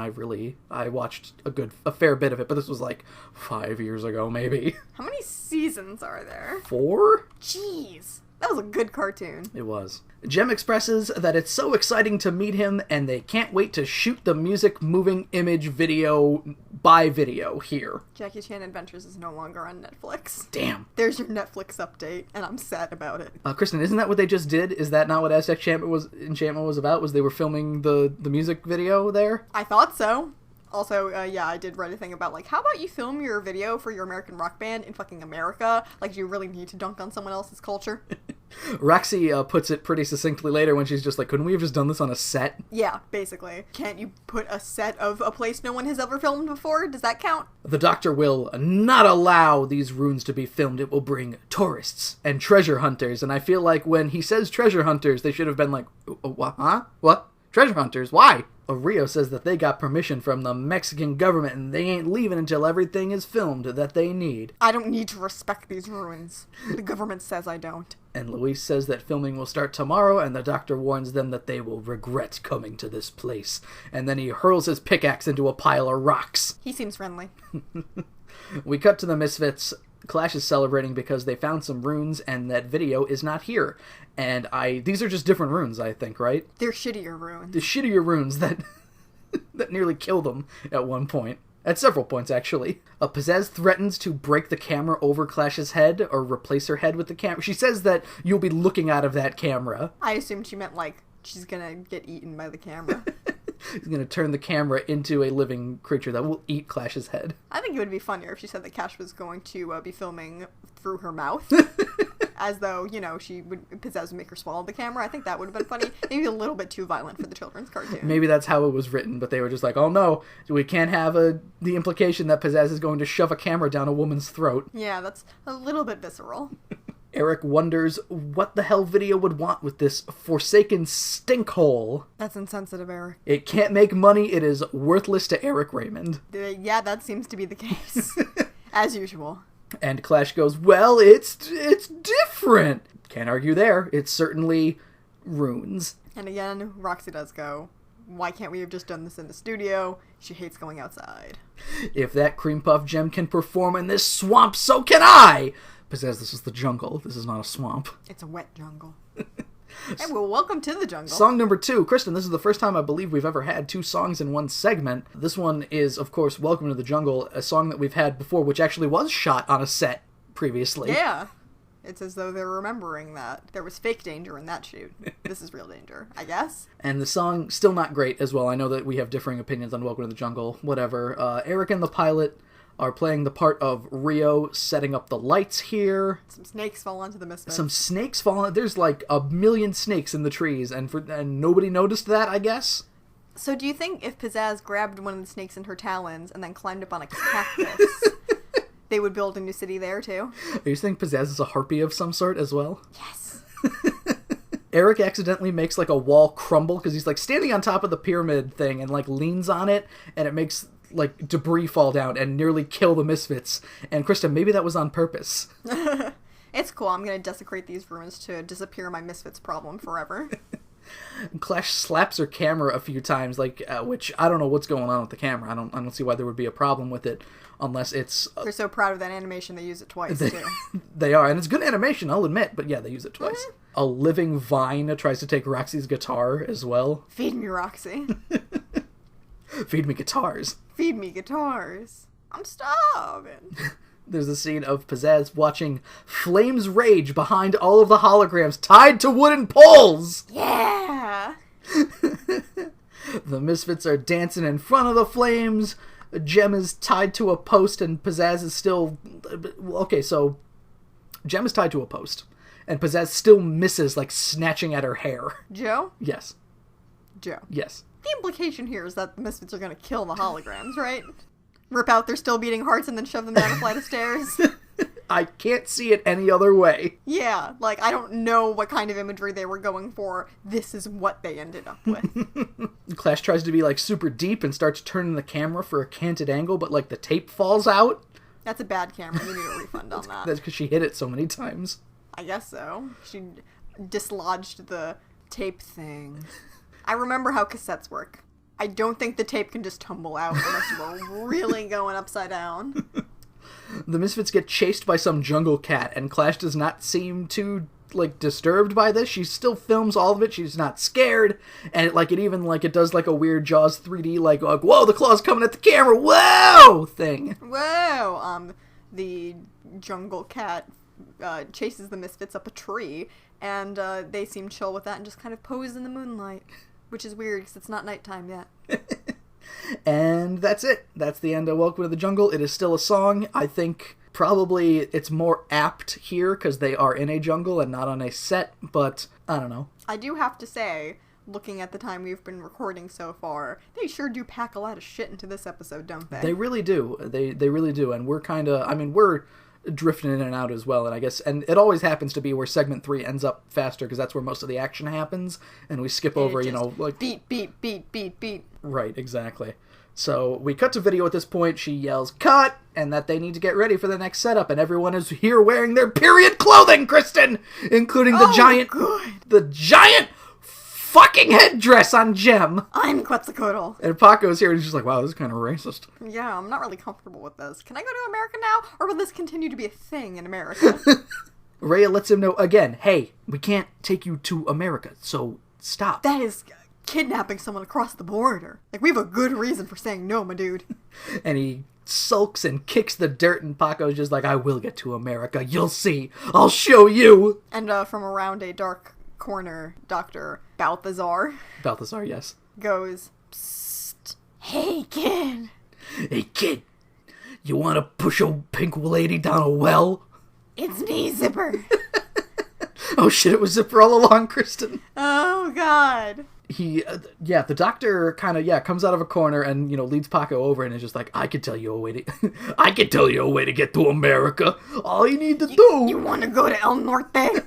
I watched a fair bit of it, but this was like 5 years ago, maybe. How many seasons are there? 4? Jeez. That was a good cartoon. It was. Jem expresses that it's so exciting to meet him, and they can't wait to shoot the music moving image video by video here. Jackie Chan Adventures is no longer on Netflix. Damn. There's your Netflix update, and I'm sad about it. Kristen, isn't that what they just did? Is that not what Aztec Enchantment was about? Was they were filming the music video there? I thought so. Also, yeah, I did write a thing about, like, how about you film your video for your American rock band in fucking America? Like, do you really need to dunk on someone else's culture? Roxy puts it pretty succinctly later when she's just like, couldn't we have just done this on a set? Yeah, basically. Can't you put a set of a place no one has ever filmed before? Does that count? The doctor will not allow these runes to be filmed. It will bring tourists and treasure hunters. And I feel like when he says treasure hunters, they should have been like, what? Huh? What? Treasure hunters? Why? Rio says that they got permission from the Mexican government and they ain't leaving until everything is filmed that they need. I don't need to respect these ruins. The government says I don't. And Luis says that filming will start tomorrow, and the doctor warns them that they will regret coming to this place. And then he hurls his pickaxe into a pile of rocks. He seems friendly. We cut to the Misfits. Clash is celebrating because they found some runes and that Video is not here. And these are just different runes, I think, right? They're shittier runes. The shittier runes that that nearly kill them at one point. At several points, actually. Pizzazz threatens to break the camera over Clash's head or replace her head with the camera. She says that you'll be looking out of that camera. I assumed she meant, like, She's gonna get eaten by the camera. He's going to turn the camera into a living creature that will eat Clash's head. I think it would be funnier if she said that Cash was going to be filming through her mouth. As though, Pizzazz would make her swallow the camera. I think that would have been funny. Maybe a little bit too violent for the children's cartoon. Maybe that's how it was written, but they were just like, oh no, we can't have the implication that Pizzazz is going to shove a camera down a woman's throat. Yeah, that's a little bit visceral. Eric wonders what the hell video would want with this forsaken stinkhole. That's insensitive, Eric. It can't make money. It is worthless to Eric Raymond. Yeah, that seems to be the case. As usual. And Clash goes, well, it's different. Can't argue there. It's certainly runes. And again, Roxy does go, why can't we have just done this in the studio? She hates going outside. If that cream puff gem can perform in this swamp, so can I! Pizzazz, this is the jungle. This is not a swamp. It's a wet jungle. Hey, well, welcome to the jungle. Song number 2. Kristen, this is the first time I believe we've ever had 2 songs in one segment. This one is, of course, Welcome to the Jungle, a song that we've had before, which actually was shot on a set previously. Yeah. It's as though they're remembering that. There was fake danger in that shoot. This is real danger, I guess. And the song, still not great as well. I know that we have differing opinions on Welcome to the Jungle, whatever. Eric and the pilot are playing the part of Rio, setting up the lights here. Some snakes fall onto the Misfits. Some snakes falling. There's like a million snakes in the trees, and nobody noticed that, I guess. So do you think if Pizzazz grabbed one of the snakes in her talons and then climbed up on a cactus, they would build a new city there too? Are you saying Pizzazz is a harpy of some sort as well? Yes. Eric accidentally makes like a wall crumble because he's like standing on top of the pyramid thing and like leans on it, and it makes like debris fall down and nearly kill the Misfits. And Kristen, maybe that was on purpose. It's cool. I'm going to desecrate these ruins to disappear my Misfits problem forever. Clash slaps her camera a few times, like which I don't know what's going on with the camera. I don't see why there would be a problem with it unless it's. They're so proud of that animation they use it twice too. They are, and it's good animation, I'll admit. But yeah, they use it twice. A living vine tries to take Roxy's guitar as well. Feed me, Roxy. Feed me guitars. Feed me guitars. I'm starving. There's a scene of Pizzazz watching flames rage behind all of the holograms tied to wooden poles. Yeah. The Misfits are dancing in front of the flames. Gem is tied to a post and Pizzazz is still... Okay, so Gem is tied to a post and Pizzazz still misses, like snatching at her hair. Joe? Yes. Joe. Yes. The implication here is that the Misfits are going to kill the holograms, right? Rip out their still beating hearts and then shove them down a flight of stairs? I can't see it any other way. Yeah, like, I don't know what kind of imagery they were going for. This is what they ended up with. Clash tries to be, like, super deep and starts turning the camera for a canted angle, but, like, the tape falls out. That's a bad camera. You need a refund on that. That's because she hit it so many times. I guess so. She dislodged the tape thing. I remember how cassettes work. I don't think the tape can just tumble out unless we're really going upside down. The Misfits get chased by some jungle cat, and Clash does not seem too, like, disturbed by this. She still films all of it. She's not scared. And it does, like, a weird Jaws 3D, like whoa, the claw's coming at the camera, whoa, thing. Whoa! The jungle cat chases the Misfits up a tree, and they seem chill with that and just kind of pose in the moonlight. Which is weird, because it's not nighttime yet. And that's it. That's the end of Welcome to the Jungle. It is still a song. I think probably it's more apt here, because they are in a jungle and not on a set, but I don't know. I do have to say, looking at the time we've been recording so far, they sure do pack a lot of shit into this episode, don't they? They really do. They really do. And we're kind of, we're drifting in and out as well, and I guess, and it always happens to be where segment 3 ends up faster, because that's where most of the action happens, and we skip over, like... Beat, beat, beat, beat, beat. Right, exactly. So, we cut to video at this point, she yells, cut, and that they need to get ready for the next setup, and everyone is here wearing their period clothing, Kristen! Including the giant fucking headdress on Gem. I'm Quetzalcoatl. And Paco's here and he's just like, wow, this is kind of racist. Yeah, I'm not really comfortable with this. Can I go to America now? Or will this continue to be a thing in America? Rhea lets him know again, hey, we can't take you to America, so stop. That is kidnapping someone across the border. Like, we have a good reason for saying no, my dude. And he sulks and kicks the dirt, and Paco's just like, I will get to America, you'll see, I'll show you. And from around a dark corner, Dr. Balthazar Balthazar, yes. goes, "Psst, hey kid." Hey, kid, you want to push a pink lady down a well? It's me, Zipper. Oh shit, it was Zipper all along, Kristen. Oh, God. The doctor kind of, comes out of a corner and, leads Paco over and is just like, I can tell you a way to get to America. All you need to do... You want to go to El Norte?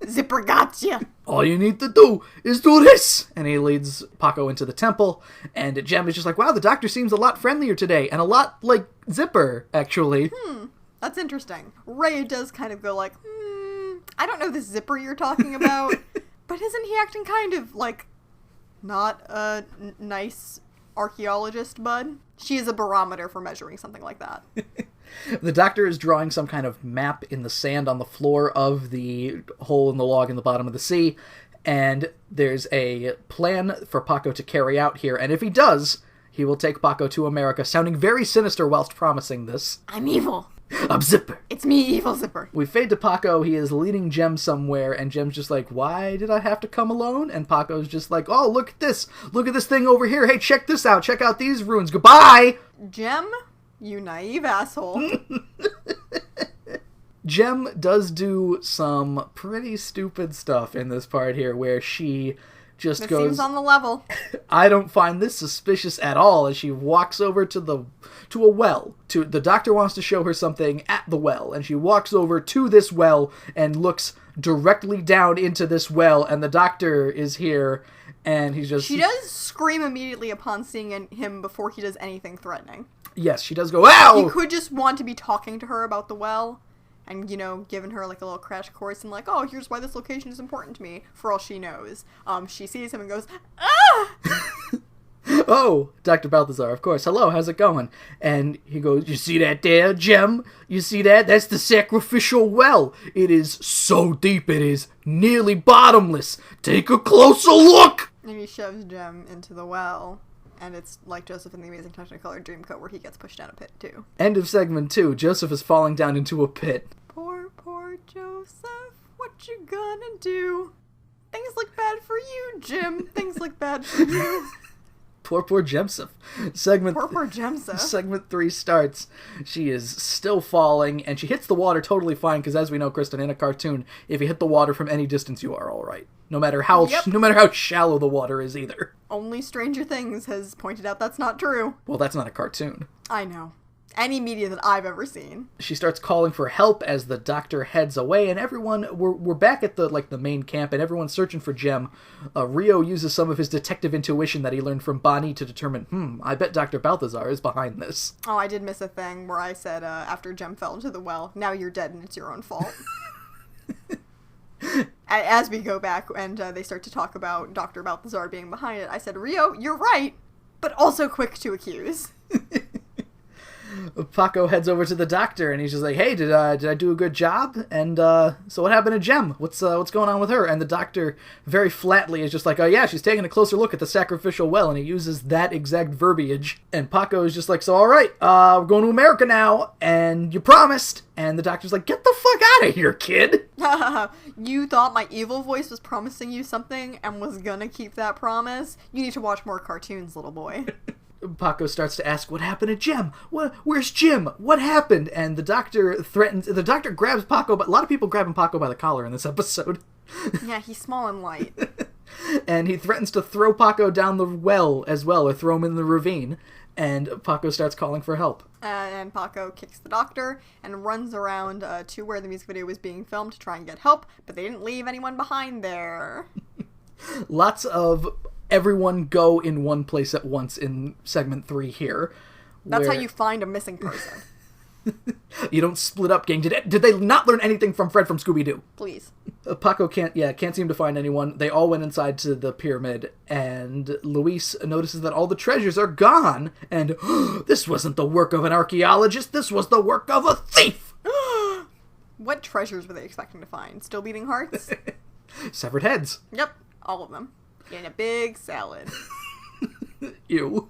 Zipper gotcha. All you need to do is do this. And he leads Paco into the temple, and Jem is just like, wow, the doctor seems a lot friendlier today, and a lot like Zipper, actually. That's interesting. Ray does kind of go like, I don't know this Zipper you're talking about, but isn't he acting kind of like not a nice archaeologist, bud? She is a barometer for measuring something like that. The doctor is drawing some kind of map in the sand on the floor of the hole in the log in the bottom of the sea, and there's a plan for Paco to carry out here, and if he does, he will take Paco to America, sounding very sinister whilst promising this. I'm evil. I'm Zipper. It's me, evil Zipper. We fade to Paco. He is leading Jem somewhere, and Jem's just like, why did I have to come alone? And Paco's just like, oh, look at this. Look at this thing over here. Hey, check this out. Check out these ruins. Goodbye! Jem, you naive asshole. Jem does do some pretty stupid stuff in this part here, where she just It goes... seems on the level. I don't find this suspicious at all, as she walks over to a well. The doctor wants to show her something at the well, and she walks over to this well and looks directly down into this well, and the doctor is here, and he's just... She does scream immediately upon seeing him before he does anything threatening. Yes, she does go, ow! You could just want to be talking to her about the well, and, giving her, like, a little crash course, and, like, oh, here's why this location is important to me, for all she knows. She sees him and goes, ah! Oh, Dr. Balthazar, of course. Hello, how's it going? And he goes, you see that there, Jem? You see that? That's the sacrificial well. It is so deep, it is nearly bottomless. Take a closer look! And he shoves Jem into the well. And it's like Joseph in the Amazing Technicolor Dreamcoat, where he gets pushed down a pit, too. End of segment 2. Joseph is falling down into a pit. Poor, poor Joseph. What you gonna do? Things look bad for you, Jim. Things look bad for you. Poor Joseph. Segment Poor Joseph. Segment 3 starts. She is still falling, and she hits the water totally fine, because as we know, Kristen, in a cartoon, if you hit the water from any distance, you are alright. No matter how shallow the water is, either. Only Stranger Things has pointed out that's not true. Well, that's not a cartoon. I know. Any media that I've ever seen. She starts calling for help as the doctor heads away, and everyone, we're back at the main camp, and everyone's searching for Jem. Rio uses some of his detective intuition that he learned from Bonnie to determine, I bet Dr. Balthazar is behind this. Oh, I did miss a thing where I said, after Jem fell into the well, now you're dead and it's your own fault. As we go back and they start to talk about Dr. Balthazar being behind it, I said, Rio, you're right, but also quick to accuse. Paco heads over to the doctor, and he's just like, hey, did I do a good job? And so what happened to Jem? What's going on with her? And the doctor very flatly is just like, oh yeah, she's taking a closer look at the sacrificial well, and he uses that exact verbiage. And Paco is just like, so all right, we're going to America now, and you promised. And the doctor's like, get the fuck out of here, kid. You thought my evil voice was promising you something and was gonna keep that promise? You need to watch more cartoons, little boy. Paco starts to ask, what happened to Jem? Where's Jim? What happened? And the doctor grabs Paco, but a lot of people grabbing Paco by the collar in this episode. Yeah, he's small and light. And he threatens to throw Paco down the well as well, or throw him in the ravine. And Paco starts calling for help. And Paco kicks the doctor and runs around to where the music video was being filmed to try and get help, but they didn't leave anyone behind there. Lots of everyone go in one place at once in segment 3 here. That's how you find a missing person. You don't split up, gang. Did they not learn anything from Fred from Scooby-Doo? Please. Paco can't seem to find anyone. They all went inside to the pyramid, and Luis notices that all the treasures are gone, and this wasn't the work of an archaeologist, this was the work of a thief! What treasures were they expecting to find? Still beating hearts? Severed heads. Yep, all of them. In a big salad. Ew.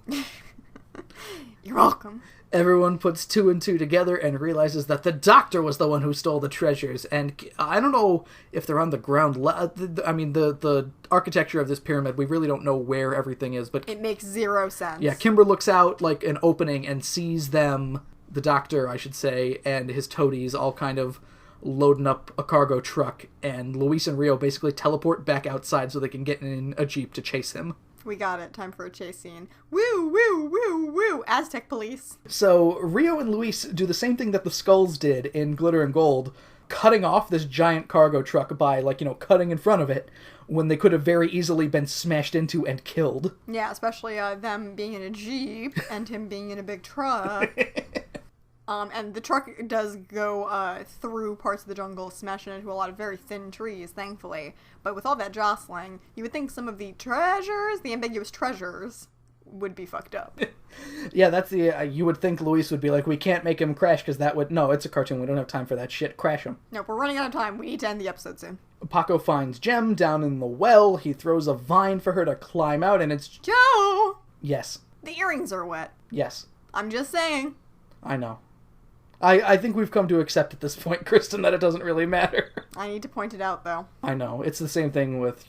You're welcome. Everyone puts 2 and 2 together and realizes that the doctor was the one who stole the treasures. And I don't know if they're on the ground. The architecture of this pyramid, we really don't know where everything is. But It makes zero sense. yeah, Kimber looks out like an opening and sees them, the doctor, I should say, and his toadies all kind of loading up a cargo truck. And Luis and Rio basically teleport back outside so they can get in a jeep to chase him. We got it. Time for a chase scene. Woo, woo, woo, woo. Aztec police. So Rio and Luis do the same thing that the Skulls did in Glitter and Gold, cutting off this giant cargo truck by, cutting in front of it, when they could have very easily been smashed into and killed. Yeah, especially them being in a Jeep and him being in a big truck. And the truck does go through parts of the jungle, smashing into a lot of very thin trees, thankfully. But with all that jostling, you would think some of the treasures, the ambiguous treasures, would be fucked up. Yeah, that's the... you would think Luis would be like, we can't make him crash because that would... No, it's a cartoon. We don't have time for that shit. Crash him. Nope, we're running out of time. We need to end the episode soon. Paco finds Gem down in the well. He throws a vine for her to climb out, and it's... Joe! Yes. The earrings are wet. Yes. I'm just saying. I know. I think we've come to accept at this point, Kristen, that it doesn't really matter. I need to point it out, though. I know. It's the same thing with,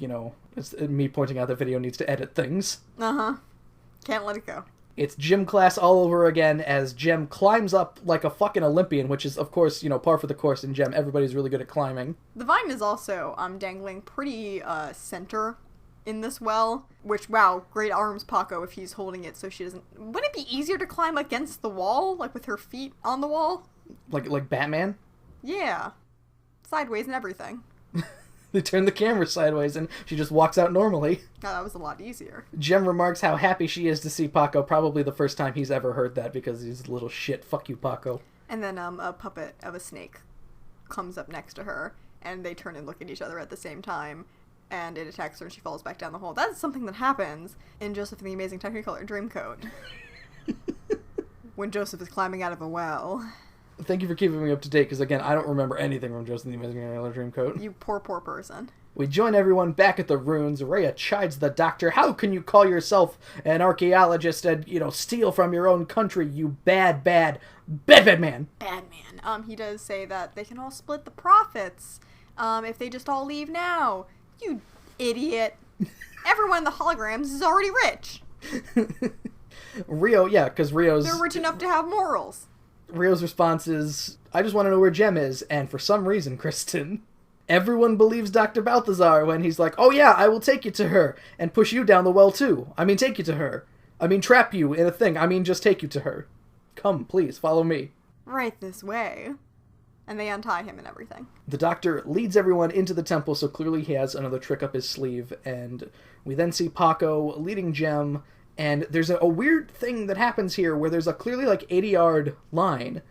it's me pointing out the video needs to edit things. Uh-huh. Can't let it go. It's gym class all over again as Gem climbs up like a fucking Olympian, which is, of course, par for the course in Gem. Everybody's really good at climbing. The vine is also dangling pretty center in this well, which, wow, great arms, Paco, if he's holding it so she doesn't... Wouldn't it be easier to climb against the wall, like with her feet on the wall? Like Batman? Yeah. Sideways and everything. They turn the camera sideways and she just walks out normally. Oh, that was a lot easier. Gem remarks how happy she is to see Paco, probably the first time he's ever heard that because he's a little shit. Fuck you, Paco. And then a puppet of a snake comes up next to her, and they turn and look at each other at the same time. And it attacks her and she falls back down the hole. That's something that happens in Joseph and the Amazing Technicolor Dreamcoat. When Joseph is climbing out of a well. Thank you for keeping me up to date, because again, I don't remember anything from Joseph and the Amazing Technicolor Dreamcoat. You poor, poor person. We join everyone back at the ruins. Rhea chides the doctor. How can you call yourself an archaeologist and, steal from your own country, you bad man? Bad man. He does say that they can all split the profits if they just all leave now. You idiot. Everyone in the holograms is already rich. Rio, yeah, because They're rich enough to have morals. Rio's response is, I just want to know where Gem is, and for some reason, Kristen, everyone believes Dr. Balthazar when he's like, oh yeah, I will take you to her, and push you down the well too. Take you to her. Trap you in a thing. Just take you to her. Come, please, follow me. Right this way. And they untie him and everything. The doctor leads everyone into the temple, so clearly he has another trick up his sleeve, and we then see Paco leading Gem, and there's a weird thing that happens here where there's a clearly 80-yard line,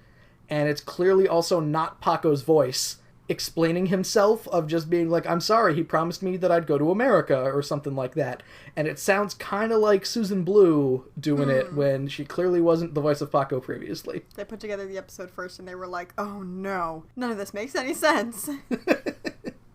and it's clearly also not Paco's voice explaining himself, of just being like, I'm sorry, he promised me that I'd go to America, or something like that. And it sounds kind of like Susan Blue doing it when she clearly wasn't the voice of Paco previously. They put together the episode first and they were like, oh no, none of this makes any sense.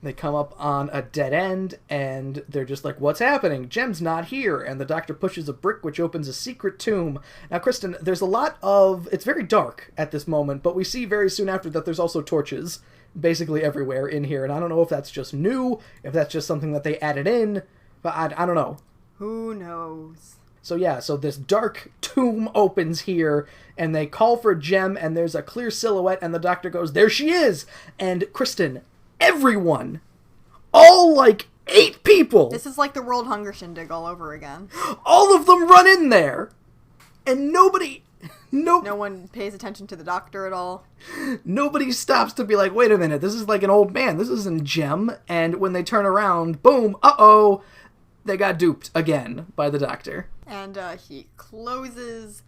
They come up on a dead end, and they're just like, what's happening? Gem's not here. And the doctor pushes a brick, which opens a secret tomb. Now, Kristen, there's a lot of... It's very dark at this moment, but we see very soon after that there's also torches basically everywhere in here. And I don't know if that's just new, if that's just something that they added in, but I don't know. Who knows? So yeah, so this dark tomb opens here, and they call for Gem, and there's a clear silhouette, and the doctor goes, there she is! And Kristen... Everyone, all 8 people. This is like the World Hunger Shindig all over again. All of them run in there, and nobody, no one pays attention to the doctor at all. Nobody stops to be like, wait a minute, this is like an old man. This isn't Gem. And when they turn around, boom, uh-oh, they got duped again by the doctor. And he closes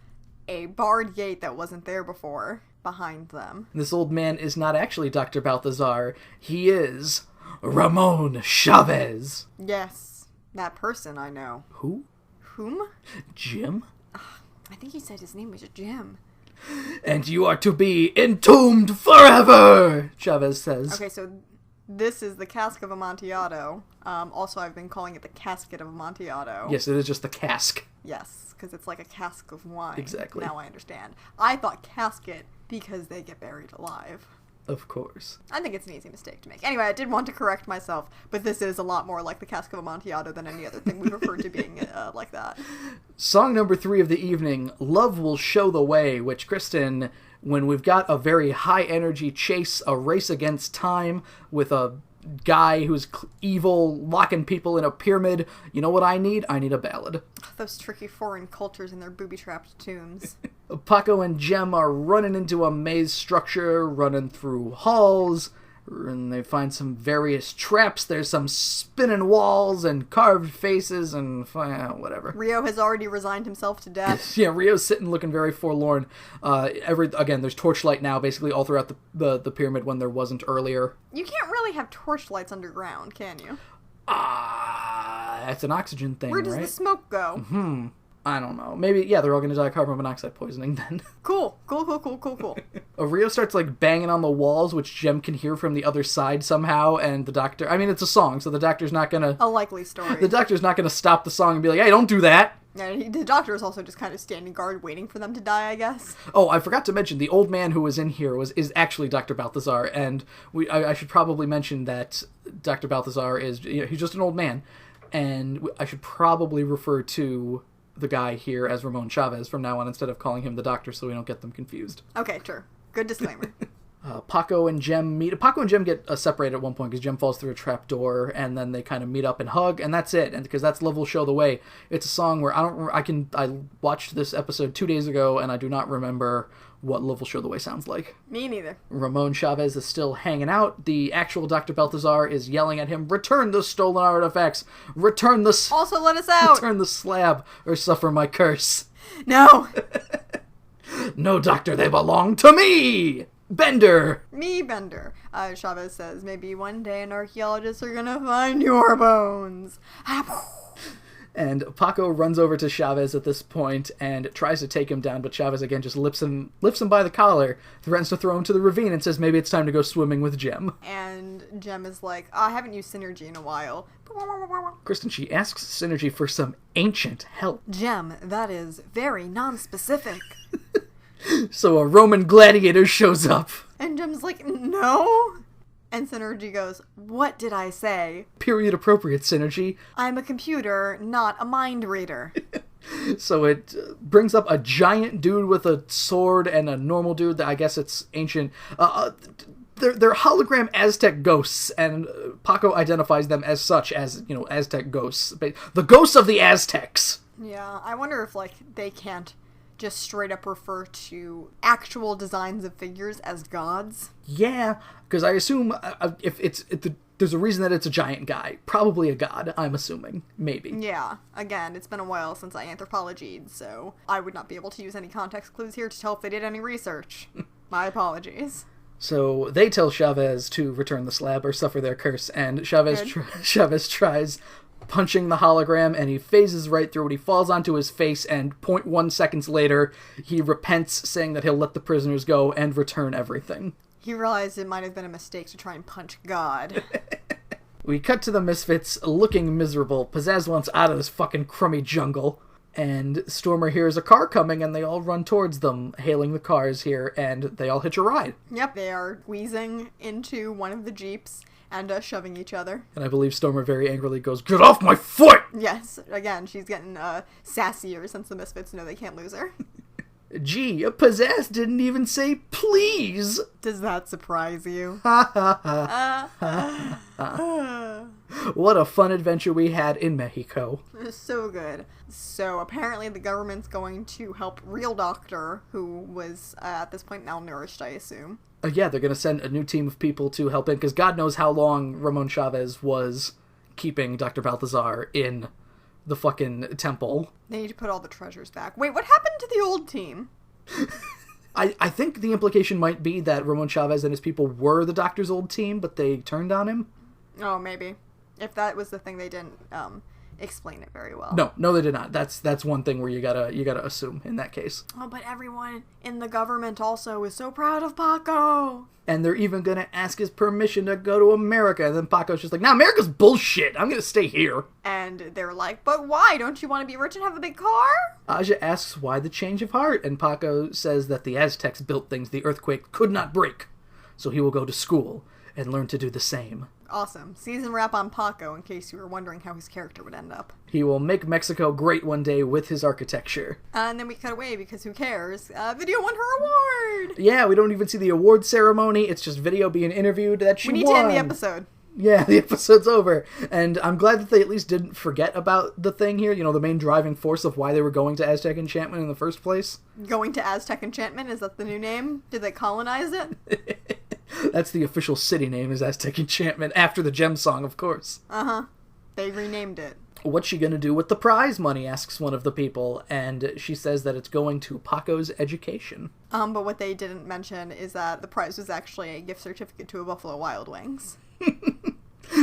a barred gate that wasn't there before behind them. This old man is not actually Dr. Balthazar. He is Ramon Chavez. Yes, that person I know. Who? Whom? Jim? I think he said his name was Jim. And you are to be entombed forever, Chavez says. Okay, so This is the cask of Amontillado. Also, I've been calling it the casket of Amontillado. Yes, it is just the cask. Yes, because it's like a cask of wine. Exactly. Now I understand. I thought casket because they get buried alive. Of course. I think it's an easy mistake to make. Anyway, I did want to correct myself, but this is a lot more like the cask of Amontillado than any other thing we've referred to being like that. Song number 3 of the evening, Love Will Show the Way, which, Kristen, when we've got a very high-energy chase, a race against time, with a guy who's evil, locking people in a pyramid, you know what I need? I need a ballad. Those tricky foreign cultures and their booby-trapped tunes. Paco and Jem are running into a maze structure, running through halls, and they find some various traps. There's some spinning walls and carved faces and whatever. Rio has already resigned himself to death. Yeah, Rio's sitting looking very forlorn. Again, there's torchlight now basically all throughout the pyramid when there wasn't earlier. You can't really have torchlights underground, can you? That's an oxygen thing, Where does right? the smoke go? I don't know. Maybe, yeah, they're all going to die of carbon monoxide poisoning then. Cool. Rio starts, like, banging on the walls, which Jem can hear from the other side somehow, and the doctor... I mean, it's a song, so the doctor's not going to... A likely story. The doctor's not going to stop the song and be like, hey, don't do that! Yeah, the doctor is also just kind of standing guard waiting for them to die, I guess. Oh, I forgot to mention, the old man who was in here is actually Dr. Balthazar, and I should probably mention that Dr. Balthazar is... he's just an old man, and I should probably refer to the guy here as Ramon Chavez from now on instead of calling him the doctor so we don't get them confused. Okay, sure. Good disclaimer. Paco and Jem meet. Paco and Jem get separated at one point because Jem falls through a trap door, and then they kind of meet up and hug, and that's it. And because that's Love Will Show the Way. It's a song where I watched this episode 2 days ago, and I do not remember what Love Will Show the Way sounds like. Me neither. Ramon Chavez is still hanging out. The actual Dr. Balthazar is yelling at him, "Return the stolen artifacts! Return the... Also let us out! Return the slab, or suffer my curse." No! No, doctor, they belong to me! Bender! Me, Bender. Chavez says, maybe one day an archaeologist are gonna find your bones. And Paco runs over to Chavez at this point and tries to take him down, but Chavez again just lifts him by the collar, threatens to throw him to the ravine, and says maybe it's time to go swimming with Jem. And Jem is like, I haven't used Synergy in a while. Kristen, she asks Synergy for some ancient help. Jem, that is very non-specific. So a Roman gladiator shows up. And Jem's like, no? And Synergy goes, what did I say? Period appropriate, Synergy. I'm a computer, not a mind reader. So it brings up a giant dude with a sword and a normal dude that I guess it's ancient. They're hologram Aztec ghosts, and Paco identifies them as such, as, Aztec ghosts. The ghosts of the Aztecs! Yeah, I wonder if, they can't just straight up refer to actual designs of figures as gods. Yeah, because I assume there's a reason that it's a giant guy. Probably a god, I'm assuming. Maybe. Yeah. Again, it's been a while since I anthropologied, so I would not be able to use any context clues here to tell if they did any research. My apologies. So they tell Chavez to return the slab or suffer their curse, and Chavez tries punching the hologram, and he phases right through it. He falls onto his face, and 0.1 seconds later, he repents, saying that he'll let the prisoners go and return everything. He realized it might have been a mistake to try and punch God. We cut to the Misfits looking miserable. Pizzazz wants out of this fucking crummy jungle. And Stormer hears a car coming, and they all run towards them, hailing the cars here, and they all hitch a ride. Yep, they are wheezing into one of the Jeeps and shoving each other. And I believe Stormer very angrily goes, "Get off my foot!" Yes, again, she's getting sassier since the Misfits know they can't lose her. Gee, Pizzazz didn't even say please! Does that surprise you? What a fun adventure we had in Mexico. It was so good. So apparently the government's going to help Real Doctor, who was at this point malnourished, I assume. Yeah, they're going to send a new team of people to help him, because God knows how long Ramon Chavez was keeping Dr. Balthazar in the fucking temple. They need to put all the treasures back. Wait, what happened to the old team? I think the implication might be that Ramon Chavez and his people were the Doctor's old team, but they turned on him. Oh, maybe. If that was the thing they didn't explain it very well. No, they did not. That's one thing where you gotta assume in that case. Oh, but everyone in the government also is so proud of Paco. And they're even gonna ask his permission to go to America. And then Paco's just like, nah, America's bullshit. I'm gonna stay here. And they're like, but why? Don't you want to be rich and have a big car? Aja asks why the change of heart, and Paco says that the Aztecs built things the earthquake could not break. So he will go to school and learn to do the same. Awesome. Season wrap on Paco, in case you were wondering how his character would end up. He will make Mexico great one day with his architecture. And then we cut away, because who cares? Video won her award! Yeah, we don't even see the award ceremony. It's just Video being interviewed that she won. We need to end the episode. Yeah, the episode's over. And I'm glad that they at least didn't forget about the thing here, the main driving force of why they were going to Aztec Enchantment in the first place. Going to Aztec Enchantment? Is that the new name? Did they colonize it? That's the official city name, is Aztec Enchantment, after the gem song, of course. Uh-huh. They renamed it. What's she gonna do with the prize money, asks one of the people, and she says that it's going to Paco's education. But what they didn't mention is that the prize was actually a gift certificate to a Buffalo Wild Wings.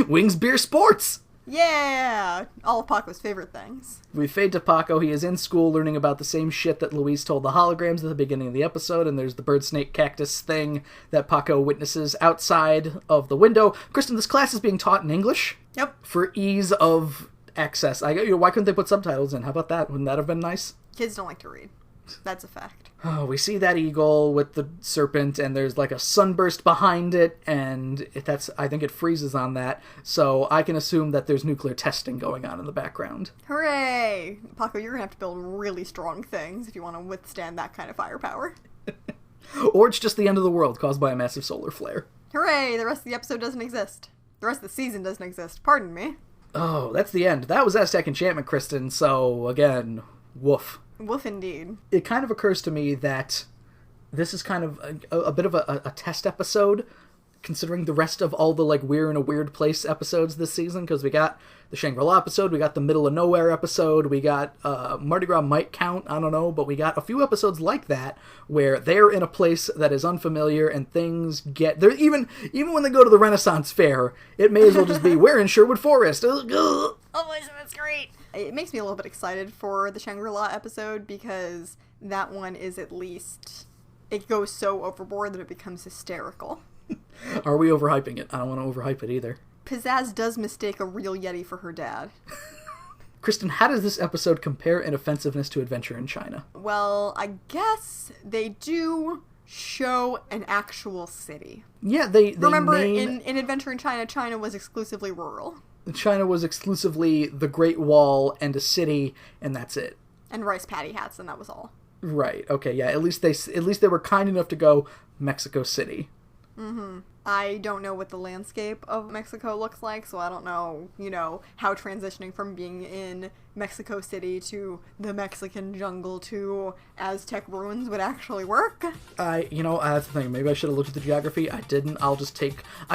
Wings Beer Sports! Yeah! All of Paco's favorite things. We fade to Paco. He is in school learning about the same shit that Louise told the holograms at the beginning of the episode, and there's the bird snake cactus thing that Paco witnesses outside of the window. Kristen, this class is being taught in English. Yep. For ease of access. Why couldn't they put subtitles in? How about that? Wouldn't that have been nice? Kids don't like to read. That's a fact. Oh, we see that eagle with the serpent, and there's like a sunburst behind it, and I think it freezes on that, so I can assume that there's nuclear testing going on in the background. Hooray! Paco, you're gonna have to build really strong things if you want to withstand that kind of firepower. Or it's just the end of the world caused by a massive solar flare. Hooray! The rest of the episode doesn't exist. The rest of the season doesn't exist. Pardon me. Oh, that's the end. That was Aztec Enchantment, Kristen, so again, woof. Woof indeed. It kind of occurs to me that this is kind of a bit of a test episode, considering the rest of all the, We're in a Weird Place episodes this season, because we got the Shangri-La episode, we got the Middle of Nowhere episode, we got Mardi Gras might count, I don't know, but we got a few episodes like that, where they're in a place that is unfamiliar, and things get... Even when they go to the Renaissance Fair, it may as well just be, we're in Sherwood Forest. Oh, that's great! It makes me a little bit excited for the Shangri-La episode, because that one is at least... It goes so overboard that it becomes hysterical. Are we overhyping it? I don't want to overhype it either. Pizzazz does mistake a real Yeti for her dad. Kristen, how does this episode compare in offensiveness to Adventure in China? Well, I guess they do show an actual city. Yeah, they Remember, in Adventure in China, China was exclusively rural. China was exclusively the Great Wall and a city, and that's it. And rice patty hats, and that was all. Right. Okay. Yeah. At least they were kind enough to go Mexico City. Mm-hmm. I don't know what the landscape of Mexico looks like, so I don't know, how transitioning from being in Mexico City to the Mexican jungle to Aztec ruins would actually work. That's the thing. Maybe I should have looked at the geography. I didn't. I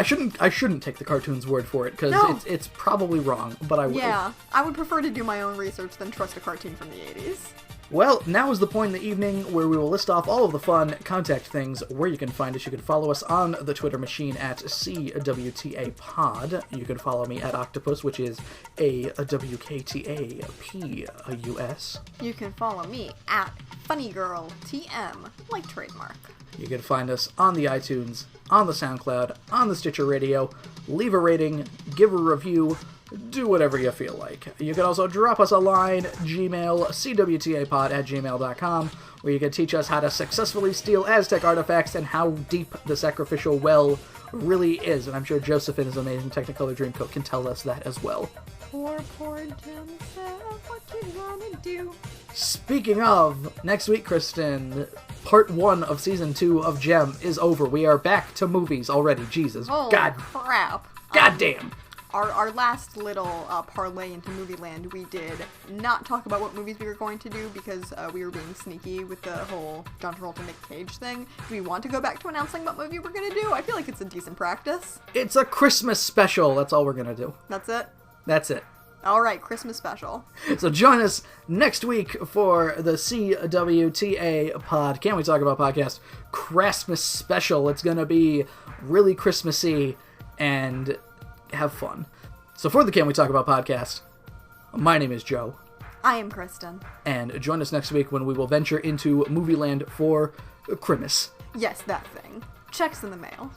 shouldn't take the cartoon's word for it, because it's probably wrong, but I will. Yeah, I would prefer to do my own research than trust a cartoon from the 80s. Well, now is the point in the evening where we will list off all of the fun contact things where you can find us. You can follow us on the Twitter machine at CWTAPod. You can follow me at Octopus, which is AWKTAPUS. You can follow me at FunnyGirlTM, like trademark. You can find us on the iTunes, on the SoundCloud, on the Stitcher Radio. Leave a rating, give a review, do whatever you feel like. You can also drop us a line, Gmail, cwtapod@gmail.com, where you can teach us how to successfully steal Aztec artifacts and how deep the sacrificial well really is. And I'm sure Joseph in his amazing Technicolor Dreamcoat can tell us that as well. Poor Jim said, what you gonna do? Speaking of, next week, Kristen, part 1 of season 2 of Gem is over. We are back to movies already. Jesus. Holy God. crap. God damn. Our last little parlay into Movie Land, we did not talk about what movies we were going to do because we were being sneaky with the whole John Travolta Nick Cage thing. Do we want to go back to announcing what movie we're going to do? I feel like it's a decent practice. It's a Christmas special. That's all we're going to do. That's it? That's it. All right, Christmas special. So join us next week for the CWTA pod. Can't We Talk About podcast Christmas special. It's going to be really Christmassy and have fun. So for the Can We Talk About podcast, My name is Joe. I am Kristen. And join us next week when we will venture into Movieland for Christmas. Yes, that thing. Checks in the mail.